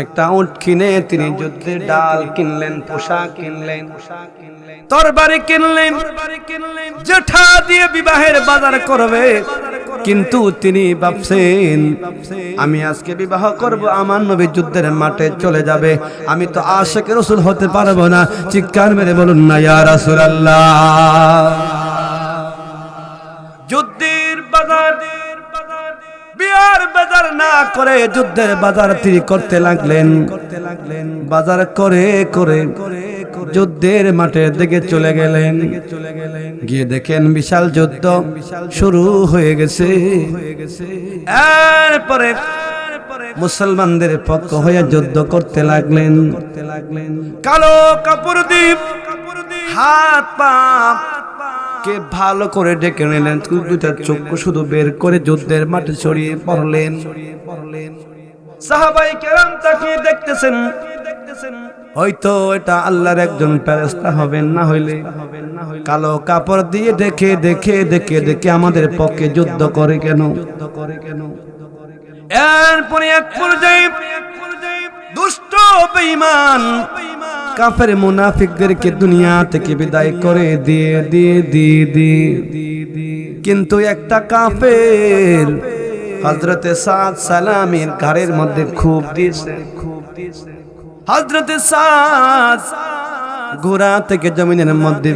একটা উট কিনে তিনি যুদ্ধের ডাল কিনলেন, পোশাক কিনলেন, তরবারি কিনলেন, যেটা দিয়ে বিবাহের বাজার করবে। কিন্তু তিনি ভাবছেন আমি আজকে বিবাহ করব, আমার নবী যুদ্ধের মাঠে চলে যাবে, আমি তো আশিক রাসূল হতে পারবো না। চিৎকার মেরে বলুন না ইয়া রাসূলুল্লাহ। যুদ্ধের বাজার, বিয়ার বাজার না করে যুদ্ধের বাজার তিনি করতে লাগলেন। বাজার করে করে যুদ্ধের মাঠের দিকে চলে গেলেন। গিয়ে দেখেন বিশাল যুদ্ধ শুরু হয়ে গেছে। এরপরে মুসলমানদের পক্ষ হয়ে যুদ্ধ করতে লাগলেন। কালো কাপড় দিয়ে হাত পা কে ভালো করে ডেকে নিলেন, দুইটা চক্ষু শুধু বের করে যুদ্ধের মাঠে ছড়িয়ে পড়লেন। সাহাবায়ে কেরাম তাকিয়ে দেখতেছেন, হয়তো এটা আল্লাহর একজন ফেরেশতা হবেন, না হইলে কালো কাপড় দিয়ে দেখে দেখে দেখে দেখে আমাদের পক্ষে যুদ্ধ করে কেন? এরপরে এক পর্যায়ে দুষ্ট বেঈমান কাফের মুনাফিকদেরকে দুনিয়া থেকে বিদায় করে দিয়ে দিয়ে দিয়ে দিয়ে কিন্তু একটা কাফের হযরতে সাদ সালামের ঘাড়ের মধ্যে খুব দিয়েছে। হযরতে সাদ ঘোড়া থেকে জমিনের মধ্যে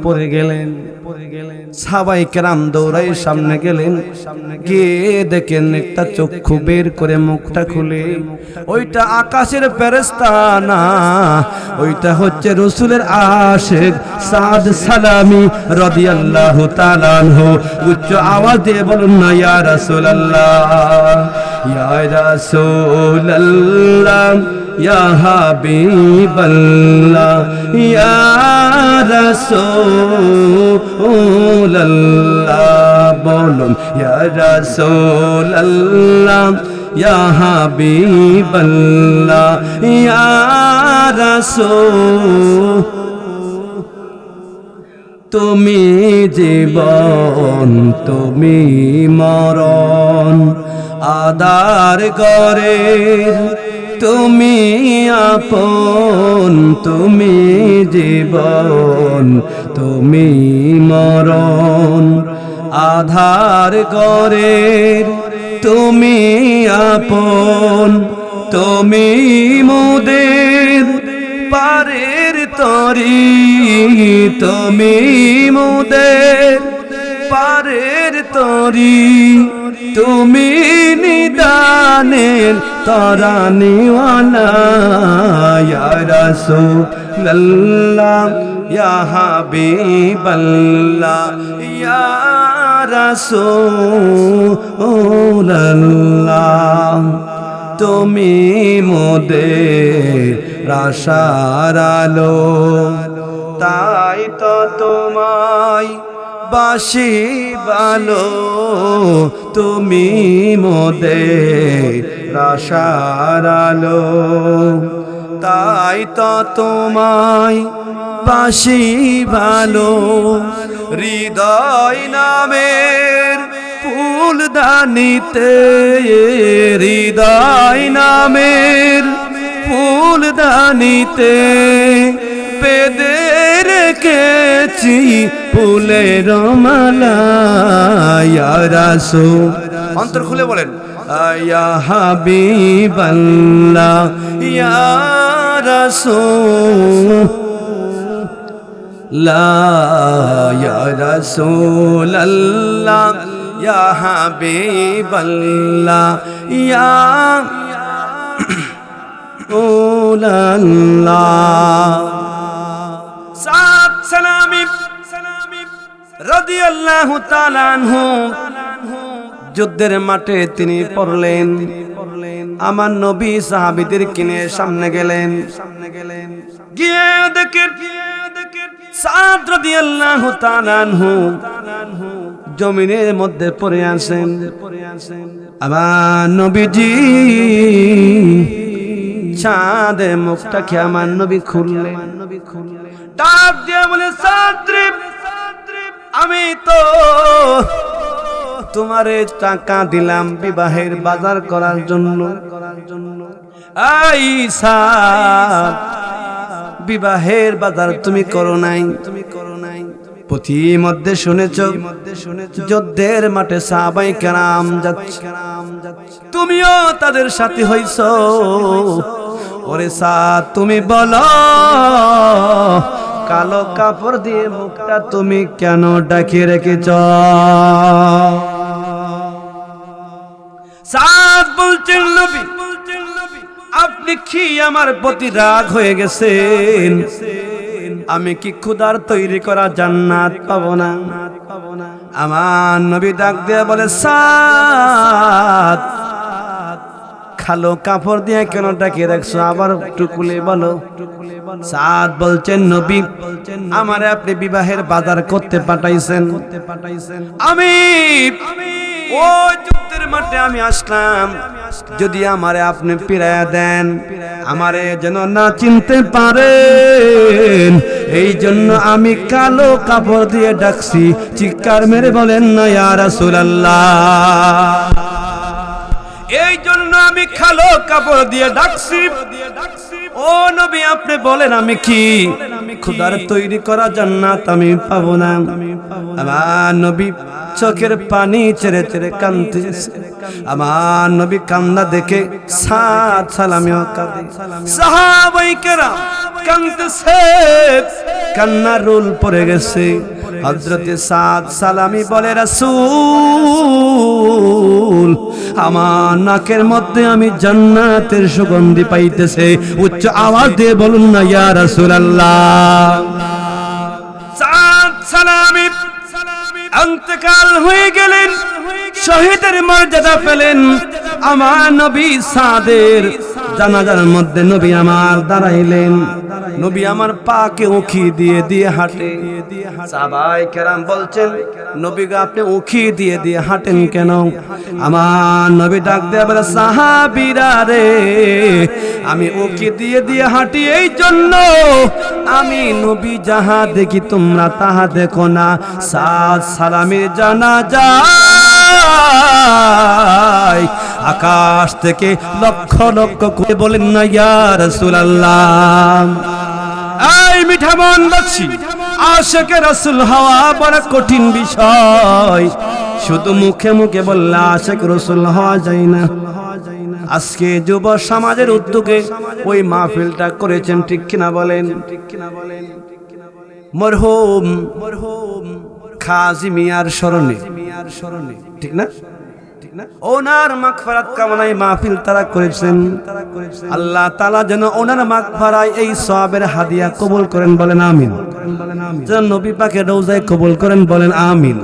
পড়ে গেলেন। সাহাবায়ে কেরাম দৌড়াই সামনে গেলেন, গিয়ে দেখেন একটা চক্ষু বের করে মুখটা খুলে, ওইটা আকাশের ফেরেশতা না, ওইটা হচ্ছে রাসূলের আশিক সাদ সালামি রাদিয়াল্লাহু তাআলা আনহু। উচ্চ আওয়াজ দিয়ে বলুন না ইয়া রাসূলুল্লাহ, ইয়া রাসূলুল্লাহ, ইয়া হাবিবাল্লাহ, ইয়া রাসূলুল্লাহ। বলুন ইয়া রাসূলুল্লাহ, ইয়া হাবিবাল্লাহ, ইয়া রাসূল। তুমি জীবন, তুমি মরণ, আদার করে তুমি আপন, তুমি জীবন, তুমি মরণ, আধার করে তুমি আপন, তুমি মোদের পারের তরি, তুমি মোদের পারের তরি, তুমি নিদানের তরানিওয়ালা, ইয়া রাসূলুল্লাহ, ইয়া হাবিবাল্লাহ, ইয়া রাসূলুল্লাহ। তুমি মোদের আশার আলো, তাই তো তোমায় বাসি ভালো, তুমি মোদের আশার আলো, তাই তো তোমায় বাসি ভালো। হৃদয় নামের ফুলদানিতে, হৃদয় নামের ফুলদানিতে বেদে রেখেছি ফুলের মালা, ইয়া রাসূল। অন্তর খুলে বলেন ইয়া হাবিবাল্লাহ, ইয়া রাসূলুল্লাহ, ইয়া রাসূলুল্লাহ, ইয়া হাবিবাল্লাহ, ইয়া রাসূলুল্লাহ। সাদ সালামি রাদিয়াল্লাহু তাআলা আনহু যুদ্ধের মাঠে তিনি পড়লেন। আমার নবী সাহাবীদের কিনে সামনে গেলেন, গিয়ে দেখেন সাদ রাদিয়াল্লাহু তাআলা আনহু জমিনের মধ্যে পড়ে আছেন। আমার নবীজি চাঁদে মুখটাকে আমার নবী খুললেন, ডাক দিয়ে বলে, সাদ রে, আমি তো তোমারে টাকা দিলাম বিবাহের বাজার করার জন্য। এই সাদ, বিবাহের বাজার তুমি করো নাই। পুঁথি মধ্যে শুনেছ যুদ্ধের মাঠে সাহাবায়ে কেরাম যাচ্ছে, তুমিও তাদের সাথে হইছ। ওরে সাদ, তুমি বলো কালো কাপড় দিয়ে মুখটা তুমি কেন ঢেকে রেখেছ? সাদ বলছেন, নবী আপনি কি আমার প্রতি রাগ হয়ে গেছেন? আমি কি খুদার তৈরি করা জান্নাত পাবো না? আমার নবী ডাক দিয়ে বলে, সাদ কালো কাপড় দিয়ে কেন ঢেকে রাখছো? আবার একটু খুলে বলো। সাদ বলছেন, নবী আমারে আপনি বিবাহের বাজার করতে পাঠাইছেন, আমি ও যুদ্ধের মাঠে আমি আসলাম, যদি আমারে আপনি ফিরাইয়া দেন, আমারে যেন না চিনতে পারেন, এই জন্য আমি কালো কাপড় দিয়ে ডাকছি। চিৎকার মেরে বলেন না ইয়া রাসূলুল্লাহ, এই জন্য আমি কালো কাপড় দিয়ে ডাকছি। ও নবী আপনি বলেন আমি কি খুদার তৈরি করা জান্নাত আমি পাবো না? আমার নবী চোখের পানি ছেড়ে ছেড়ে কাঁদতেছে। আমার নবী কান্না দেখে সাদ সালামিও কাঁদে, সাহাবায়ে কেরাম কাঁদতেছে, কান্নার রোল পড়ে গেছে। হযরতে সাদ সালামি বলে, রাসূল আমার নাকের মধ্যে আমি জান্নাতের সুগন্ধি পাইতেছে। উচ্চ আওয়াজ দিয়ে বলুন না ইয়া রাসূলুল্লাহ। সাদ সালামি ইন্তেকাল হয়ে গেলেন, শহীদের মর্যাদা পেলেন। আমার নবী সাদের জানাজার মধ্যে নবী আমার দাঁড়াইলেন, নবী আমার পাকে উখি দিয়ে দিয়ে হাঁটে। সাহাবায়ে কেরাম বলছেন, নবী গো আপনি উখি দিয়ে দিয়ে হাঁটেন কেন? আমার নবী ডাক দিয়ে বলে, সাহাবীরা রে, আমি উখি দিয়ে দিয়ে হাঁটি এই জন্য, আমি নবী যাহা দেখি তোমরা তাহা দেখো না। সাদ সালামির জানাজা আকাশ থেকে লক্ষ লক্ষ করে বলেন না ইয়া রাসূলুল্লাহ। এই মিঠা মনবাসী, আশিকে রাসূল হওয়া বড় কঠিন বিষয়। শুধু মুখে মুখে বললে আশিক রাসূল হওয়া যায় না। আজকে যুব সমাজের উদ্যোগে ওই মাহফিলটা করেছেন, ঠিক কিনা বলেন? মরহুম খাজি মিয়ার স্মরণে, ঠিক না? ওনার মাগফিরাত কামনায় মাহফিল তারা করেছেন। আল্লাহ তাআলা যেন ওনার মাগফিরায় এই সওয়াবের হাদিয়া কবুল করেন, বলেন আমিন। যেন নবী পাকের রওজায় কবুল করেন, বলেন আমিন।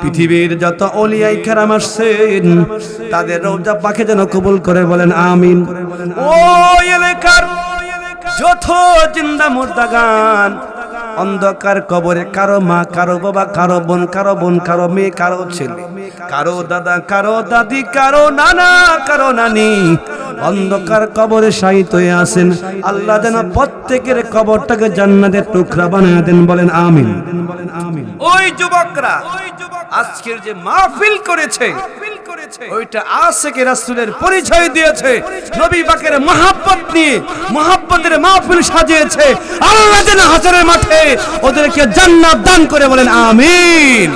পৃথিবীর যত ওলিয়ায়ে কেরাম আসছেন তাদের রওজা পাকে যেন কবুল করে, বলেন আমিন। ওই এলাকার যত জিন্দা মুর্দাগান অন্ধকার কবরে, কারো মা, কারো বাবা, কারো বোন, কারো বোন, কারো মেয়ে, কারো ছেলে, কারো দাদা, কারো দাদি, কারো নানা, কারো নানি অন্ধকার কবরে শায়িত হয়ে আছেন। আল্লাহ যেন প্রত্যেকের কবরটাকে জান্নাতের টুকরা বানিয়ে দেন, বলেন আমিন। ওই যুবকরা আজকের যে মাহফিল করেছে ওইটা আশিকে রাসূলের পরিচয় দিয়েছে, নবী পাকের মহব্বত নিয়ে মহব্বতের মাহফিল সাজিয়েছে। আল্লাহ যেন হাসরের মাঠে ওদেরকে জান্নাত দান করে, বলেন আমিন।